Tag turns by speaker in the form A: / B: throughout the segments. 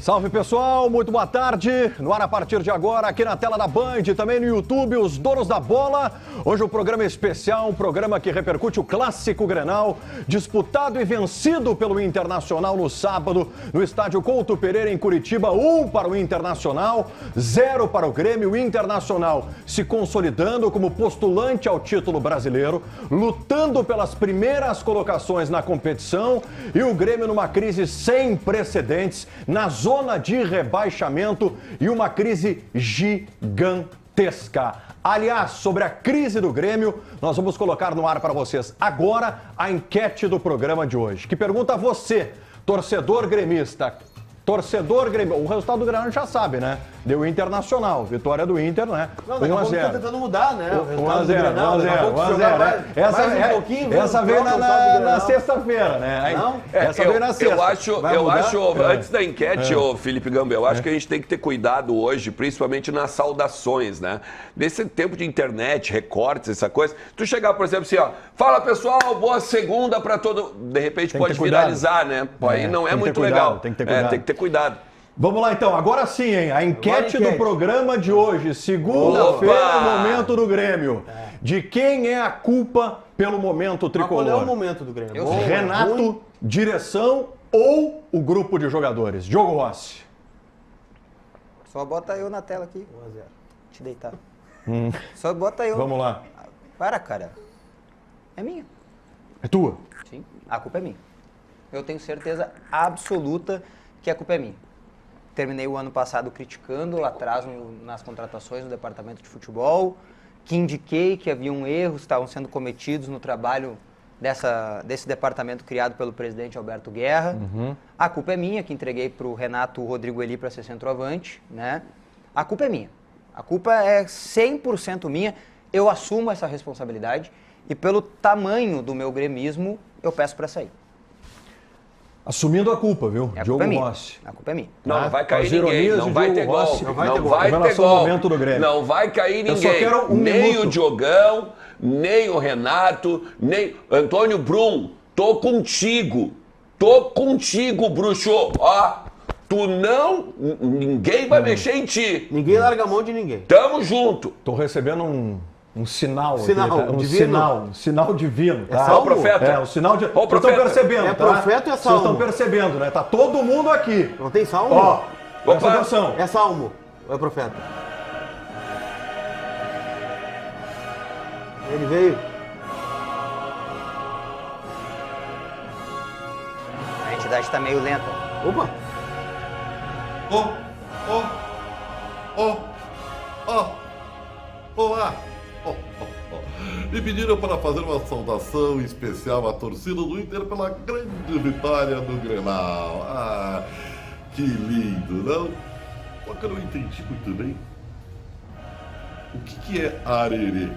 A: Salve pessoal, muito boa tarde. No ar a partir de agora, aqui na tela da Band, também no YouTube, os donos da bola. Hoje um programa especial, um programa que repercute o clássico Grenal, disputado e vencido pelo Internacional no sábado, no estádio Couto Pereira, em Curitiba. 1 para o Internacional, 0 para o Grêmio. O Internacional se consolidando como postulante ao título brasileiro, lutando pelas primeiras colocações na competição, e o Grêmio numa crise sem precedentes, na zona de rebaixamento e uma crise gigantesca. Aliás, sobre a crise do Grêmio, nós vamos colocar no ar para vocês agora a enquete do programa de hoje, que pergunta a você, torcedor gremista. O resultado do Grenal já sabe, né? Deu Internacional, vitória do Inter, né?
B: Não, daqui a pouco tá tentando mudar, né?
A: 1-0. Essa veio na sexta-feira, né?
C: Não?
A: Essa veio na sexta.
C: Eu acho, antes da enquete, Felipe Gamba, eu acho que a gente tem que ter cuidado hoje, principalmente nas saudações, né? Nesse tempo de internet, recortes, essa coisa. Tu chegar, por exemplo, assim, ó, fala pessoal, boa segunda pra todo... De repente pode viralizar, né? Aí não é muito legal.
A: Tem que ter cuidado.
C: Tem que ter cuidado.
A: Vamos lá então, agora sim, hein? A enquete do programa de hoje, segunda-feira, momento do Grêmio. De quem é a culpa pelo momento tricolor?
B: Qual é o momento do Grêmio?
A: Renato, direção ou o grupo de jogadores? Diogo Rossi.
D: Só bota eu na tela aqui. 1-0. Te deitar. Só bota eu.
A: Vamos lá.
D: Para, cara. É minha.
A: É tua?
D: Sim, a culpa é minha. Eu tenho certeza absoluta que a culpa é minha. Terminei o ano passado criticando atraso nas contratações do departamento de futebol, que indiquei que haviam erros, estavam sendo cometidos no trabalho desse departamento criado pelo presidente Alberto Guerra. A culpa é minha, que entreguei para o Renato Rodrigo Eli para ser centroavante, né? A culpa é minha. A culpa é 100% minha. Eu assumo essa responsabilidade e pelo tamanho do meu gremismo, eu peço para sair.
A: Assumindo a culpa, viu?
D: Diogo
A: Rossi.
D: A culpa é minha.
C: Não vai cair ninguém, não vai ter gol.
A: Não vai ter gol.
C: Não vai cair ninguém. Nem o Diogão, nem o Renato, nem... Antônio Brum, tô contigo, bruxo. Ó, tu não... Ninguém vai mexer em ti.
B: Ninguém larga a mão de ninguém.
C: Tamo junto.
A: Tô recebendo um sinal aqui,
B: divino.
A: Um sinal divino, tá?
C: É o profeta.
A: É, um sinal de...
C: Ó,
A: Vocês estão percebendo,
B: é
A: tá?
B: profeta e é salmo.
A: Vocês estão percebendo, né? Tá todo mundo aqui.
B: Não tem salmo?
A: Ó, presta atenção.
B: É salmo. Ou é profeta? Ele veio.
D: A entidade está meio lenta.
B: Opa!
E: Me pediram para fazer uma saudação especial à torcida do Inter pela grande vitória do Grenal. Ah, que lindo, não? Só que eu não entendi muito bem. O que é arerê?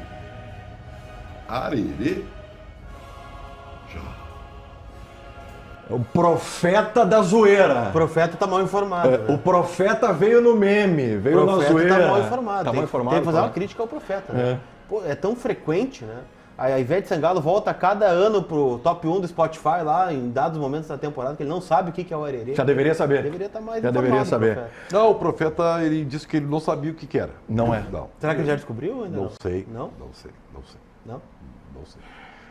E: Arerê? Já.
A: É o profeta da zoeira.
B: O profeta tá mal informado.
A: O profeta veio no meme, veio na zoeira.
B: Tá mal informado.
A: Tá mal informado.
B: Tem que fazer uma crítica ao profeta, né? Pô, é tão frequente, né? A Ivete Sangalo volta a cada ano pro top 1 do Spotify lá, em dados momentos da temporada, que ele não sabe o que é o arerê.
A: Já deveria saber.
B: Deveria estar mais
A: Já
B: informado.
A: deveria saber.
E: Não, o profeta, ele disse que ele não sabia o que era.
A: Não é.
E: Não.
B: Será que ele já descobriu ainda?
E: Não sei.
B: Não?
E: Não sei.
B: Não?
E: Não sei.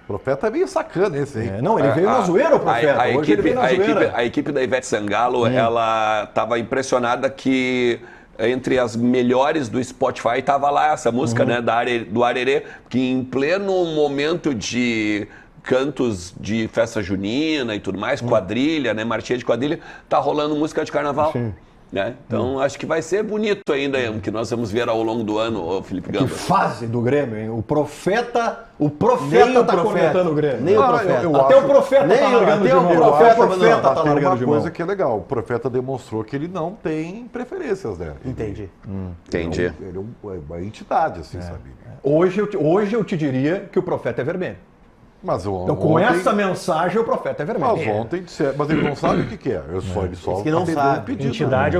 E: O profeta é meio sacana esse, hein?
A: Não, ele veio na zoeira, o profeta. Hoje ele veio na zoeira.
C: A equipe da Ivete Sangalo, ela estava impressionada que entre as melhores do Spotify estava lá essa música, né, do Arerê, que em pleno momento de cantos de festa junina e tudo mais, quadrilha, né, marchinha de quadrilha, tá rolando música de carnaval. Sim. Né? Então, acho que vai ser bonito ainda, que nós vamos ver ao longo do ano, Felipe Gamba.
A: Que fase do Grêmio, hein? O profeta tá comentando o Grêmio.
B: Nem o profeta.
A: Até o profeta tá largando de mão.
E: Tem uma
A: de
E: coisa que é legal. O profeta demonstrou que ele não tem preferências, né?
B: Entendi.
C: Entendi.
E: Ele é uma entidade, assim, sabe?
A: Hoje eu te diria que o profeta é vermelho.
E: Mas
A: então, com essa mensagem, o profeta é vermelho.
E: Mas ontem disseram, mas ele não sabe o que é. Ele só
B: que não sabe.
E: Pedido,
F: entidade,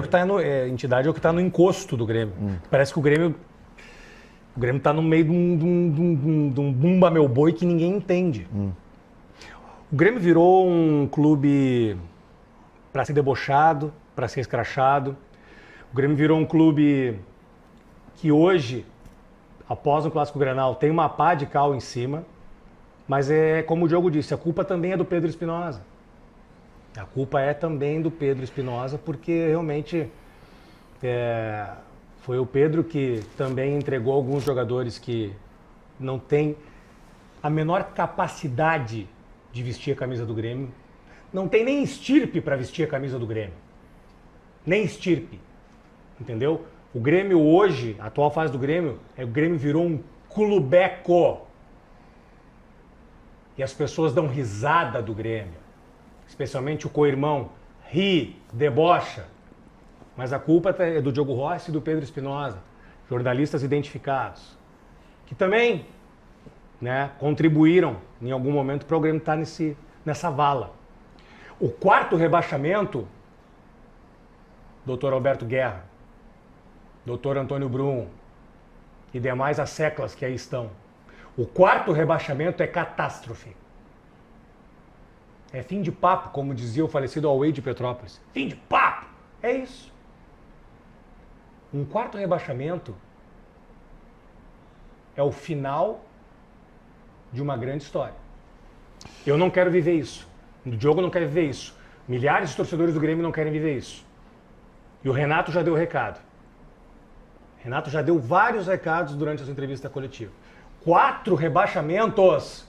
F: entidade é o que está no encosto do Grêmio. Parece que o Grêmio está no meio de um bumba meu boi que ninguém entende. O Grêmio virou um clube para ser debochado, para ser escrachado. O Grêmio virou um clube que hoje, após o Clássico Grenal, tem uma pá de cal em cima, mas como o Diogo disse, a culpa também é do Pedro Espinosa. A culpa é também do Pedro Espinosa, porque realmente foi o Pedro que também entregou alguns jogadores que não têm a menor capacidade de vestir a camisa do Grêmio. Não tem nem estirpe para vestir a camisa do Grêmio. Nem estirpe. Entendeu? O Grêmio hoje, a atual fase do Grêmio, o Grêmio virou um clubeco. E as pessoas dão risada do Grêmio. Especialmente o co-irmão ri, debocha. Mas a culpa é do Diogo Rossi e do Pedro Espinosa, jornalistas identificados, que também, né, contribuíram em algum momento para o Grêmio estar nessa vala. O quarto rebaixamento, Dr. Alberto Guerra, Dr. Antônio Brum e demais asseclas que aí estão. O quarto rebaixamento é catástrofe. É fim de papo, como dizia o falecido Alway de Petrópolis. Fim de papo! É isso. Um quarto rebaixamento é o final de uma grande história. Eu não quero viver isso. O Diogo não quer viver isso. Milhares de torcedores do Grêmio não querem viver isso. E o Renato já deu o recado. O Renato já deu vários recados durante essa entrevista coletiva. 4 rebaixamentos.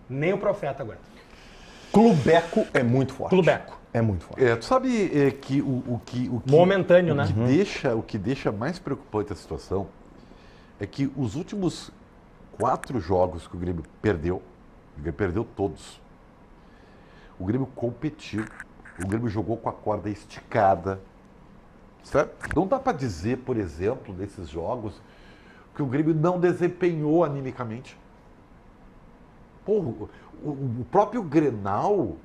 F: Nem o profeta aguenta.
A: Clubeco é muito forte.
F: Clubeco.
A: É muito forte.
G: Tu sabe que o que
F: momentâneo, né?
G: O que deixa mais preocupante a situação é que os últimos 4 jogos que o Grêmio perdeu todos. O Grêmio competiu, o Grêmio jogou com a corda esticada. Certo? Não dá para dizer, por exemplo, nesses jogos, que o Grêmio não desempenhou animicamente. Pô, o próprio Grenal,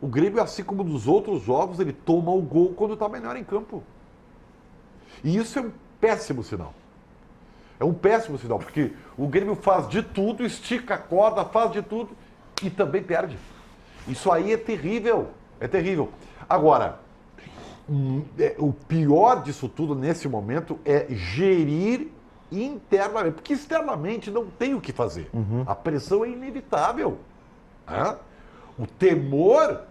G: o Grêmio, assim como nos outros jogos, ele toma o gol quando está melhor em campo. E isso é um péssimo sinal. É um péssimo sinal, porque o Grêmio faz de tudo, estica a corda, faz de tudo e também perde. Isso aí é terrível, é terrível. Agora, o pior disso tudo nesse momento é gerir internamente, porque externamente não tem o que fazer. A pressão é inevitável. O temor,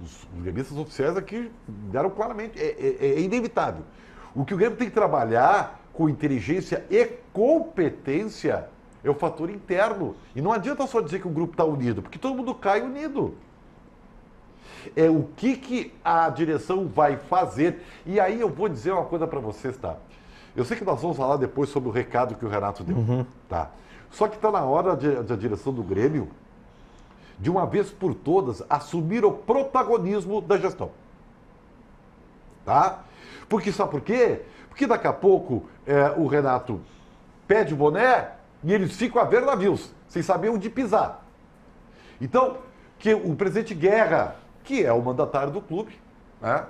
G: os gremistas oficiais aqui deram claramente, é inevitável. O que o Grêmio tem que trabalhar com inteligência e competência é o fator interno. E não adianta só dizer que o grupo está unido, porque todo mundo cai unido. É o que a direção vai fazer. E aí eu vou dizer uma coisa para vocês, tá? Eu sei que nós vamos falar depois sobre o recado que o Renato deu, tá? Só que está na hora da direção do Grêmio, de uma vez por todas, assumir o protagonismo da gestão. Tá? Porque sabe por quê? Porque daqui a pouco o Renato pede o boné e eles ficam a ver navios, sem saber onde pisar. Então, que o presidente Guerra, que é o mandatário do clube, né?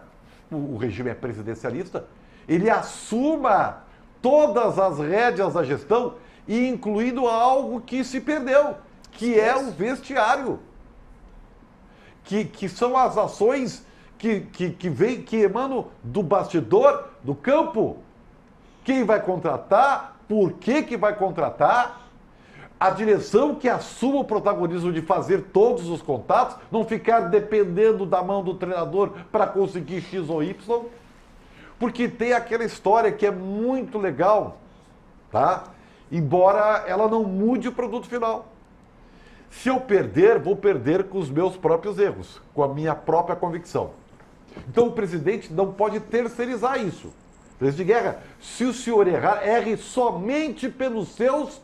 G: O regime é presidencialista, ele assuma todas as rédeas da gestão, e incluindo algo que se perdeu, que é o vestiário. Que são as ações que emanam do bastidor, do campo. Quem vai contratar, por que vai contratar, a direção que assuma o protagonismo de fazer todos os contatos, não ficar dependendo da mão do treinador para conseguir X ou Y, porque tem aquela história que é muito legal, tá? Embora ela não mude o produto final. Se eu perder, vou perder com os meus próprios erros, com a minha própria convicção. Então o presidente não pode terceirizar isso. Presidente Guerra, se o senhor errar, erre somente pelos seus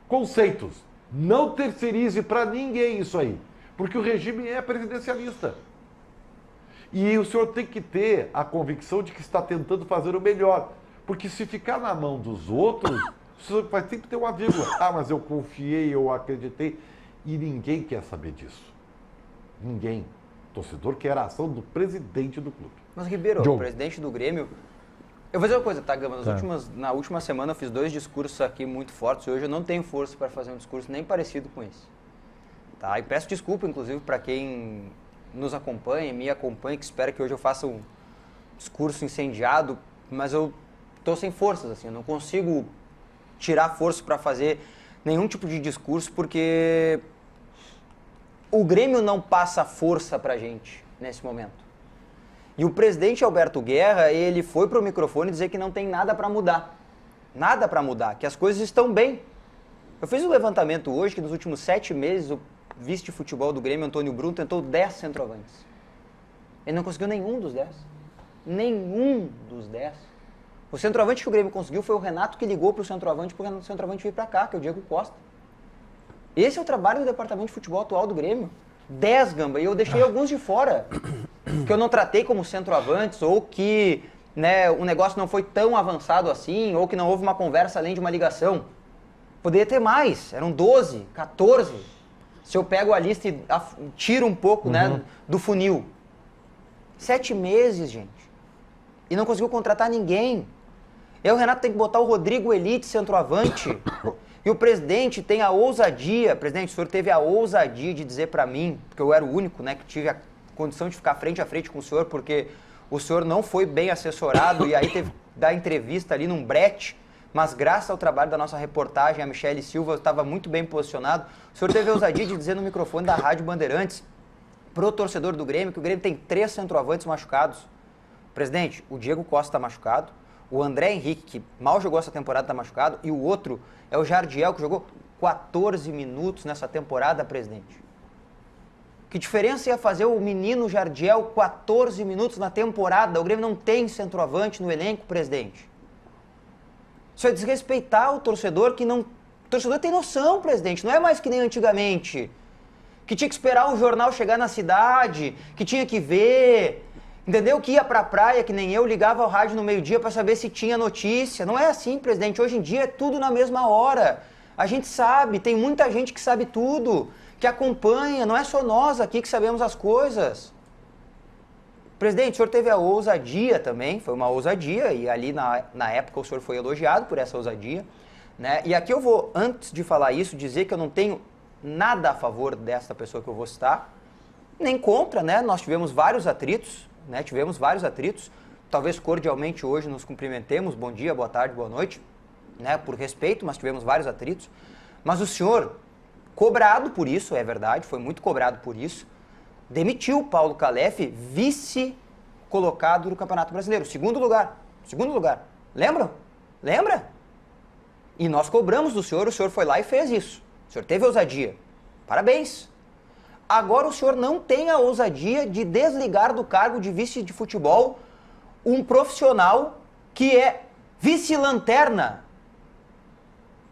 G: conceitos. Não terceirize para ninguém isso aí, porque o regime é presidencialista. E o senhor tem que ter a convicção de que está tentando fazer o melhor, porque se ficar na mão dos outros, o senhor vai sempre ter uma vírgula. Ah, mas eu confiei, eu acreditei. E ninguém quer saber disso. Ninguém. O torcedor quer a ação do presidente do clube.
D: Mas, Ribeiro, o presidente do Grêmio... Eu vou dizer uma coisa, tá, Gama? Na última semana eu fiz 2 discursos aqui muito fortes e hoje eu não tenho força para fazer um discurso nem parecido com esse. Tá? E peço desculpa, inclusive, para quem nos acompanha, me acompanha, que espera que hoje eu faça um discurso incendiado, mas eu tô sem forças, assim, eu não consigo tirar força para fazer nenhum tipo de discurso, porque o Grêmio não passa força pra gente nesse momento. E o presidente Alberto Guerra, ele foi pro microfone dizer que não tem nada para mudar. Nada para mudar, que as coisas estão bem. Eu fiz um levantamento hoje que nos últimos 7 meses o vice de futebol do Grêmio, Antônio Bruno, tentou 10 centroavantes. Ele não conseguiu nenhum dos 10. Nenhum dos 10. O centroavante que o Grêmio conseguiu foi o Renato, que ligou pro centroavante vir para cá, que é o Diego Costa. Esse é o trabalho do departamento de futebol atual do Grêmio. 10, Gamba, e eu deixei alguns de fora, que eu não tratei como centroavantes, ou que, né, o negócio não foi tão avançado assim, ou que não houve uma conversa além de uma ligação. Poderia ter mais, eram 12, 14. Se eu pego a lista e tiro um pouco, né, do funil. 7 meses, gente. E não conseguiu contratar ninguém. E aí o Renato tem que botar o Rodrigo Elite centroavante. E o presidente tem a ousadia, presidente, o senhor teve a ousadia de dizer para mim, porque eu era o único, né, que tive a condição de ficar frente a frente com o senhor, porque o senhor não foi bem assessorado e aí teve que dar entrevista ali num brete, mas graças ao trabalho da nossa reportagem, a Michele Silva, estava muito bem posicionado. O senhor teve a ousadia de dizer no microfone da Rádio Bandeirantes pro torcedor do Grêmio que o Grêmio tem 3 centroavantes machucados. Presidente, o Diego Costa está machucado, o André Henrique, que mal jogou essa temporada, está machucado, e o outro é o Jardiel, que jogou 14 minutos nessa temporada, presidente. Que diferença ia fazer o menino Jardiel 14 minutos na temporada? O Grêmio não tem centroavante no elenco, presidente. Isso é desrespeitar o torcedor que não... O torcedor tem noção, presidente, não é mais que nem antigamente. Que tinha que esperar o jornal chegar na cidade, que tinha que ver... Entendeu? Que ia pra praia, que nem eu, ligava ao rádio no meio-dia para saber se tinha notícia. Não é assim, presidente. Hoje em dia é tudo na mesma hora. A gente sabe, tem muita gente que sabe tudo, que acompanha. Não é só nós aqui que sabemos as coisas. Presidente, o senhor teve a ousadia também, foi uma ousadia, e ali na época o senhor foi elogiado por essa ousadia, né? E aqui eu vou, antes de falar isso, dizer que eu não tenho nada a favor dessa pessoa que eu vou citar, nem contra, né? Nós tivemos vários atritos, talvez cordialmente hoje nos cumprimentemos, bom dia, boa tarde, boa noite, né? Por respeito, mas tivemos vários atritos. Mas o senhor, cobrado por isso, é verdade, foi muito cobrado por isso, demitiu o Paulo Calef, vice colocado no Campeonato Brasileiro, segundo lugar. Lembram? Lembra? E nós cobramos do senhor, o senhor foi lá e fez isso. O senhor teve ousadia. Parabéns. Agora o senhor não tem a ousadia de desligar do cargo de vice de futebol um profissional que é vice-lanterna.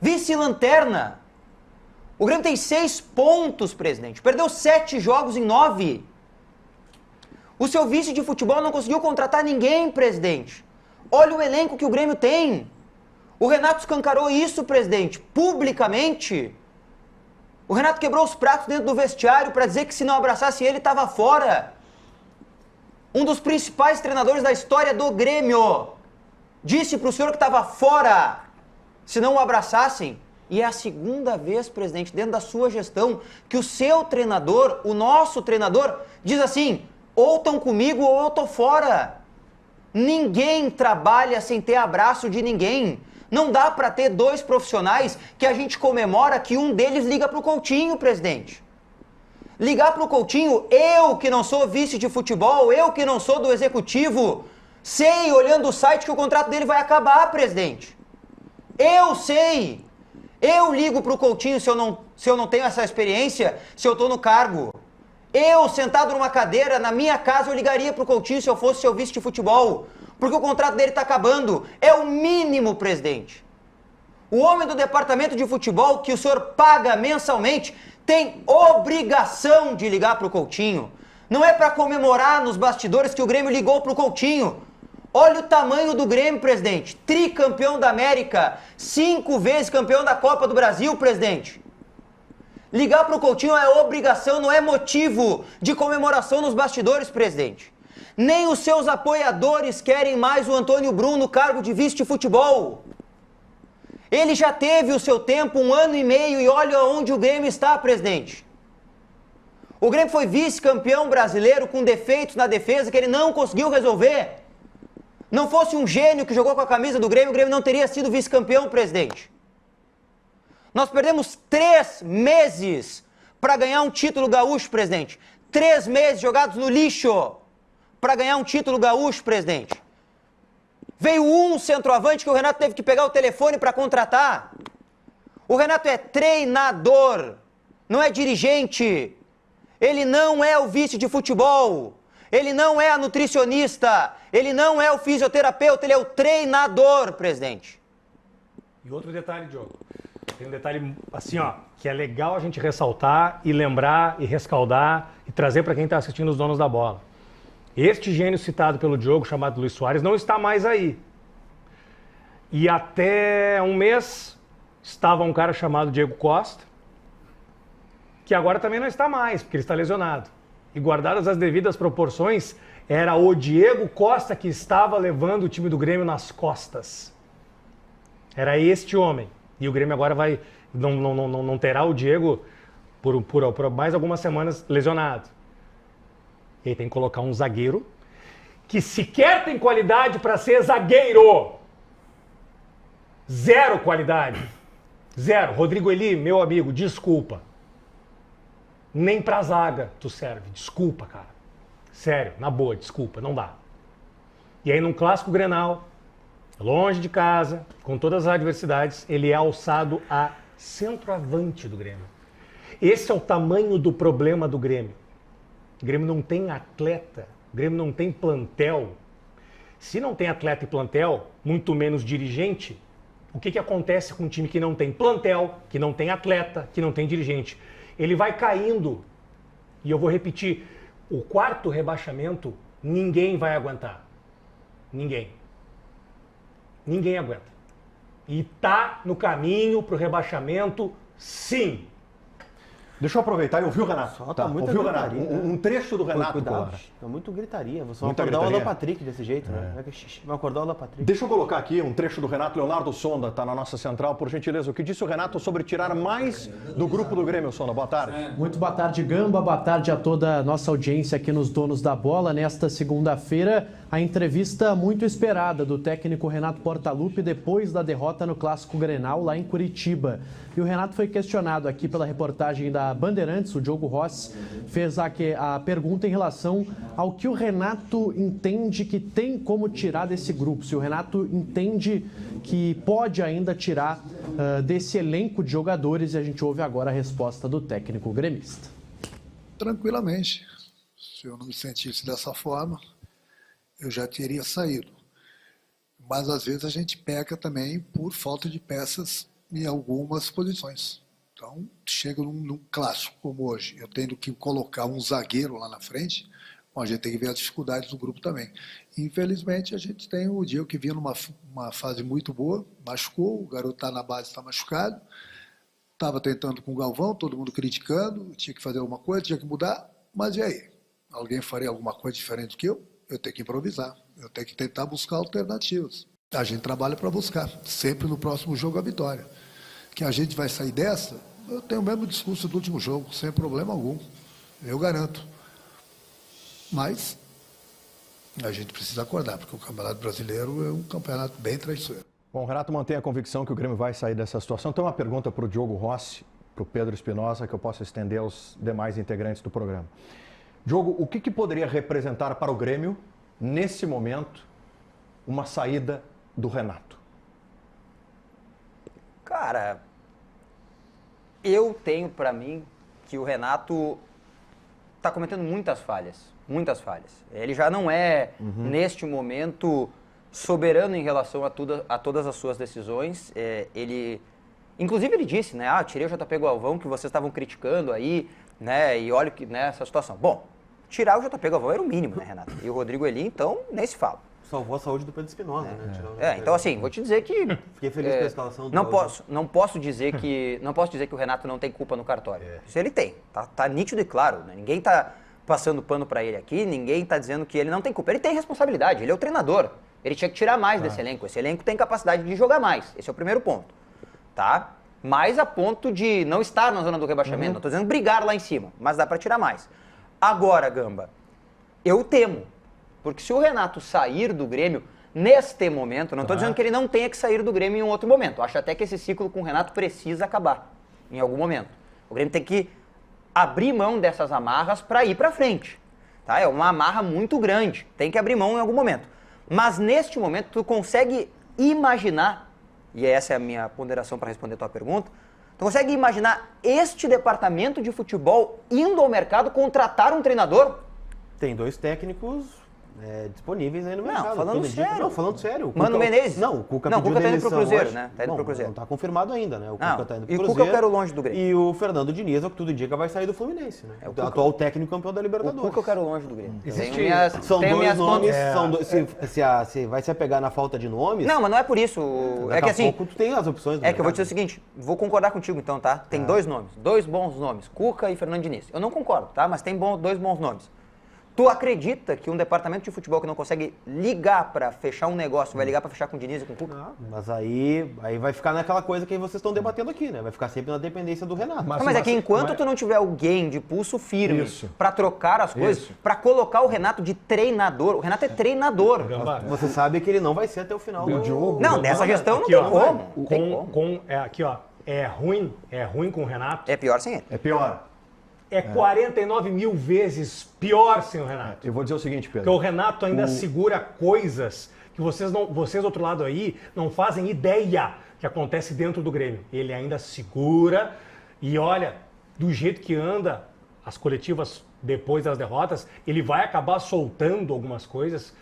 D: Vice-lanterna. O Grêmio tem 6 pontos, presidente. Perdeu 7 jogos em 9. O seu vice de futebol não conseguiu contratar ninguém, presidente. Olha o elenco que o Grêmio tem. O Renato escancarou isso, presidente, publicamente. O Renato quebrou os pratos dentro do vestiário para dizer que se não abraçasse ele, estava fora. Um dos principais treinadores da história do Grêmio disse para o senhor que estava fora se não o abraçassem. E é a segunda vez, presidente, dentro da sua gestão, que o seu treinador, o nosso treinador, diz assim, ou estão comigo ou eu estou fora. Ninguém trabalha sem ter abraço de ninguém. Não dá para ter 2 profissionais que a gente comemora que um deles liga para o Coutinho, presidente. Ligar para o Coutinho, eu que não sou vice de futebol, eu que não sou do executivo, sei, olhando o site, que o contrato dele vai acabar, presidente. Eu sei. Eu ligo para o Coutinho se eu não tenho essa experiência, se eu estou no cargo. Eu, sentado numa cadeira, na minha casa, eu ligaria para o Coutinho se eu fosse seu vice de futebol. Porque o contrato dele está acabando. É o mínimo, presidente. O homem do departamento de futebol, que o senhor paga mensalmente, tem obrigação de ligar para o Coutinho. Não é para comemorar nos bastidores que o Grêmio ligou para o Coutinho. Olha o tamanho do Grêmio, presidente. Tricampeão da América, 5 vezes campeão da Copa do Brasil, presidente. Ligar para o Coutinho é obrigação, não é motivo de comemoração nos bastidores, presidente. Nem os seus apoiadores querem mais o Antônio Bruno no cargo de vice de futebol. Ele já teve o seu tempo, 1 ano e meio, e olha onde o Grêmio está, presidente. O Grêmio foi vice-campeão brasileiro com defeitos na defesa que ele não conseguiu resolver. Não fosse um gênio que jogou com a camisa do Grêmio, o Grêmio não teria sido vice-campeão, presidente. Nós perdemos 3 meses para ganhar um título gaúcho, presidente. 3 meses jogados no lixo para ganhar um título gaúcho, presidente. Veio um centroavante que o Renato teve que pegar o telefone para contratar. O Renato é treinador, não é dirigente. Ele não é o vice de futebol. Ele não é a nutricionista. Ele não é o fisioterapeuta. Ele é o treinador, presidente.
F: E outro detalhe, Diogo. Tem um detalhe assim, ó, que é legal a gente ressaltar e lembrar e rescaldar e trazer para quem está assistindo os donos da bola. Este gênio citado pelo Diogo, chamado Luis Soares, não está mais aí. E até um mês estava um cara chamado Diego Costa, que agora também não está mais, porque ele está lesionado. E guardadas as devidas proporções, era o Diego Costa que estava levando o time do Grêmio nas costas. Era este homem. E o Grêmio agora não terá o Diego por mais algumas semanas lesionado. E aí tem que colocar um zagueiro que sequer tem qualidade para ser zagueiro. 0 qualidade. 0. Rodrigo Eli, meu amigo, desculpa. Nem pra zaga tu serve. Desculpa, cara. Sério, na boa, desculpa, não dá. E aí num clássico Grenal, longe de casa, com todas as adversidades, ele é alçado a centroavante do Grêmio. Esse é o tamanho do problema do Grêmio. O Grêmio não tem atleta, o Grêmio não tem plantel. Se não tem atleta e plantel, muito menos dirigente, o que acontece com um time que não tem plantel, que não tem atleta, que não tem dirigente? Ele vai caindo. E eu vou repetir, o 4º rebaixamento, ninguém vai aguentar. Ninguém. Ninguém aguenta. E tá no caminho pro rebaixamento, sim.
A: Deixa eu aproveitar e ouvir o Renato.
B: Tá
A: ouviu o Renato. Um trecho do Renato.
B: Cuidado, tá muito gritaria. Você vai
A: Muita
B: acordar
A: gritaria.
B: o Alan Patrick desse jeito, né? Vai acordar o Alan Patrick.
A: Deixa eu colocar aqui um trecho do Renato. Leonardo Sonda está na nossa central, por gentileza. O que disse o Renato sobre tirar mais do grupo do Grêmio, Sonda? Boa tarde.
H: Muito boa tarde, Gamba. Boa tarde a toda a nossa audiência aqui nos Donos da Bola. Nesta segunda-feira, a entrevista muito esperada do técnico Renato Portaluppi depois da derrota no Clássico Grenal lá em Curitiba. E o Renato foi questionado aqui pela reportagem da Bandeirantes, o Diogo Rossi fez a pergunta em relação ao que o Renato entende que tem como tirar desse grupo. Se o Renato entende que pode ainda tirar desse elenco de jogadores, e a gente ouve agora a resposta do técnico gremista.
I: Tranquilamente. Se eu não me sentisse dessa forma, eu já teria saído. Mas às vezes a gente peca também por falta de peças em algumas posições. Então, chega num clássico como hoje, eu tendo que colocar um zagueiro lá na frente, bom, a gente tem que ver as dificuldades do grupo também. Infelizmente, a gente tem o Diego que vinha numa fase muito boa, machucou, o garoto está na base, está machucado, estava tentando com o Galvão, todo mundo criticando, tinha que fazer alguma coisa, tinha que mudar, mas e aí? Alguém faria alguma coisa diferente do que eu? Eu tenho que improvisar, eu tenho que tentar buscar alternativas. A gente trabalha para buscar, sempre no próximo jogo a vitória. Que a gente vai sair dessa, eu tenho o mesmo discurso do último jogo, sem problema algum, eu garanto. Mas a gente precisa acordar, porque o Campeonato Brasileiro é um campeonato bem traiçoeiro.
A: Bom, o Renato mantém a convicção que o Grêmio vai sair dessa situação. Tem uma pergunta para o Diogo Rossi, para o Pedro Espinosa, que eu posso estender aos demais integrantes do programa. Diogo, o que poderia representar para o Grêmio, nesse momento, uma saída do Renato?
D: Cara, eu tenho pra mim que o Renato tá cometendo muitas falhas. Muitas falhas. Ele já não é, neste momento, soberano em relação a todas as suas decisões. Inclusive ele disse, né? Tirei o JP Galvão que vocês estavam criticando aí, né? E olha que nessa situação. Bom, tirar o JP Galvão era o mínimo, né, Renato? E o Rodrigo Eli, então, nem se fala.
B: Salvou a saúde do Pedro Espinosa, né?
D: Então assim, vou te dizer que...
B: Fiquei feliz com a escalação do
D: não posso dizer que o Renato não tem culpa no cartório. Isso ele tem, tá nítido e claro, né? Ninguém tá passando pano pra ele aqui, ninguém tá dizendo que ele não tem culpa. Ele tem responsabilidade, ele é o treinador. Ele tinha que tirar mais desse elenco. Esse elenco tem capacidade de jogar mais. Esse é o primeiro ponto, tá? mais a ponto de não estar na zona do rebaixamento. Não estou dizendo brigar lá em cima, mas dá para tirar mais. Agora, Gamba, eu temo, porque se o Renato sair do Grêmio neste momento, não estou dizendo que ele não tenha que sair do Grêmio em um outro momento. Acho até que esse ciclo com o Renato precisa acabar em algum momento. O Grêmio tem que abrir mão dessas amarras para ir para frente. Tá? É uma amarra muito grande, tem que abrir mão em algum momento. Mas neste momento tu consegue imaginar, e essa é a minha ponderação para responder a tua pergunta, tu consegue imaginar este departamento de futebol indo ao mercado contratar um treinador?
B: Tem 2 técnicos disponíveis aí no mercado.
D: Não, falando sério.
B: Não, falando sério.
D: Mano Menezes?
B: Não, o Cuca
D: Não, o
B: pediu
D: Cuca tá indo pro
B: demissão
D: Cruzeiro,
B: hoje.
D: né? Tá indo pro Cruzeiro.
B: Não tá confirmado ainda, né? O
D: Não,
B: Cuca tá indo pro
D: e o
B: Cruzeiro.
D: Cuca eu quero longe do Grêmio.
B: E o Fernando Diniz, ao que tudo indica, vai sair do Fluminense, né? O atual técnico campeão da
D: O
B: Libertadores.
D: Cuca eu quero longe do Grêmio.
B: São dois nomes, se vai se apegar na falta de nomes...
D: Não, mas não é por isso. É que assim...
B: pouco tu tem as opções do
D: É que eu vou
B: mercado.
D: dizer o seguinte, vou concordar contigo então, tá? Tem 2 nomes, 2 bons nomes, Cuca e Fernando Diniz. Eu não concordo, tá? Mas tem 2 bons nomes. Tu acredita que um departamento de futebol que não consegue ligar pra fechar um negócio, vai ligar pra fechar com o Diniz e com o Cuca?
B: Mas aí vai ficar naquela coisa que vocês estão debatendo aqui, né? Vai ficar sempre na dependência do Renato.
D: Mas é que enquanto tu não tiver alguém de pulso firme
A: Isso.
D: pra trocar as coisas, pra colocar o Renato de treinador, o Renato é treinador.
B: Você sabe que ele não vai ser até o final do
A: Diogo.
D: Não, nessa gestão não
F: Aqui,
D: tem
F: ó,
D: como. Não tem como.
F: Aqui, ó, é ruim com o Renato.
D: É pior sem ele.
A: É pior.
F: É 49 mil vezes pior sem o Renato.
A: Eu vou dizer o seguinte,
F: Porque
A: Pedro.
F: o Renato ainda segura coisas que vocês do outro lado aí não fazem ideia que acontece dentro do Grêmio. Ele ainda segura e olha, do jeito que anda as coletivas depois das derrotas, ele vai acabar soltando algumas coisas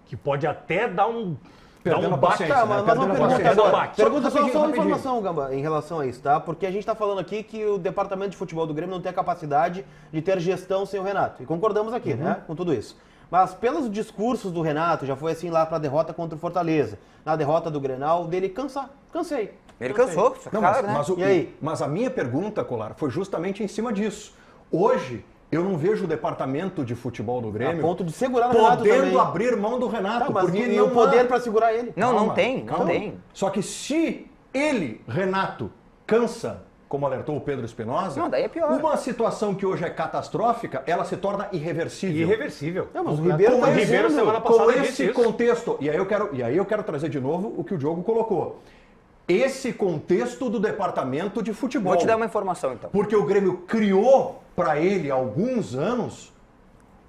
F: que pode até dar um
A: Perdendo a
F: baque.
A: paciência, né?
B: Mas uma
A: Perdendo a
B: pergunta
A: paciência.
B: agora. Pergunta só
A: Rapidinho,
B: uma
A: rapidinho.
B: informação, Gamba, em relação a isso, tá? Porque a gente tá falando aqui que o departamento de futebol do Grêmio não tem a capacidade de ter gestão sem o Renato. E concordamos aqui, né? Com tudo isso. Mas pelos discursos do Renato, já foi assim lá pra derrota contra o Fortaleza. Na derrota do Grenal, dele cansei.
D: Ele cansou,
A: Não,
D: claro, né?
A: mas
B: E aí?
A: mas a minha pergunta, Colar, foi justamente em cima disso. Hoje, eu não vejo o departamento de futebol do Grêmio
B: A ponto de segurar o Renato
A: podendo
B: também.
A: abrir mão do Renato.
B: Tá, mas
A: porque
B: e
A: não
B: o poder
A: há-
B: pra segurar ele?
D: Não,
A: Calma,
D: não tem.
A: calma. Só que se ele, Renato, cansa, como alertou o Pedro Espinosa,
D: Não, daí é pior.
A: uma situação que hoje é catastrófica, ela se torna irreversível.
F: Irreversível.
B: Não, mas o Ribeiro
A: Com
B: tá
A: esse-
F: Ribeiro,
B: dizendo...
F: semana
A: com
F: passada,
A: esse
F: disse isso.
A: contexto, e aí eu quero trazer de novo o que o Diogo colocou. Esse contexto do departamento de futebol.
D: Vou te dar uma informação então.
A: Porque o Grêmio criou para ele há alguns anos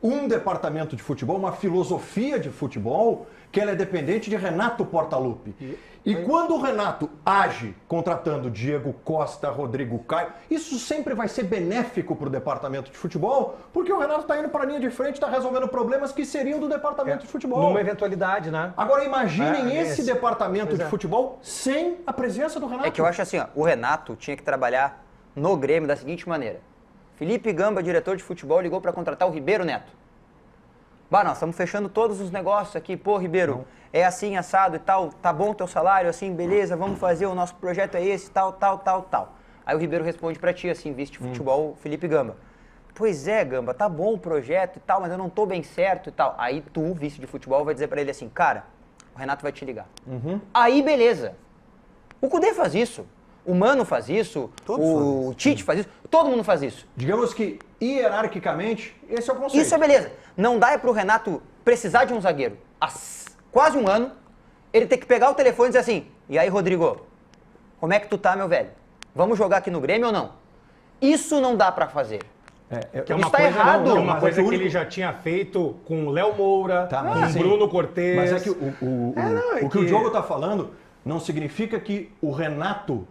A: um departamento de futebol, uma filosofia de futebol que ela é dependente de Renato Portaluppi. E quando o Renato age contratando Diego Costa, Rodrigo Caio, isso sempre vai ser benéfico para o departamento de futebol, porque o Renato está indo para a linha de frente, está resolvendo problemas que seriam do departamento de futebol.
F: Numa eventualidade, né?
A: Agora imaginem
F: É,
A: esse
F: esse.
A: departamento
F: Pois
A: de
F: é.
A: futebol sem a presença do Renato.
D: É que eu acho assim, ó, o Renato tinha que trabalhar no Grêmio da seguinte maneira. Felipe Gamba, diretor de futebol, ligou para contratar o Ribeiro Neto. Bah, nós estamos fechando todos os negócios aqui. Pô, Ribeiro, é assim, assado e tal, tá bom o teu salário, assim, beleza, vamos fazer, o nosso projeto é esse, tal. Aí o Ribeiro responde para ti, assim, vice de futebol, Felipe Gamba. Pois é, Gamba, tá bom o projeto e tal, mas eu não tô bem certo e tal. Aí tu, vice de futebol, vai dizer para ele assim, cara, o Renato vai te ligar. Aí, beleza. O Cudê faz isso. O Mano faz isso, o Tite faz isso, todo mundo faz isso.
A: Digamos que, hierarquicamente, esse é o conceito.
D: Isso é beleza. Não dá pro Renato precisar de um zagueiro. Há quase um ano, ele tem que pegar o telefone e dizer assim, e aí, Rodrigo, como é que tu tá, meu velho? Vamos jogar aqui no Grêmio ou não? Isso não dá pra fazer.
F: Que é uma
D: Isso tá
F: coisa,
D: errado.
F: que é uma
A: Mas
F: coisa
A: é que
F: que
A: o único-
F: ele já tinha feito com o Léo Moura,
A: Tá,
F: com
A: mas
F: o
A: assim,
F: Bruno Cortez.
A: Mas é que o que o Diogo está falando não significa que o Renato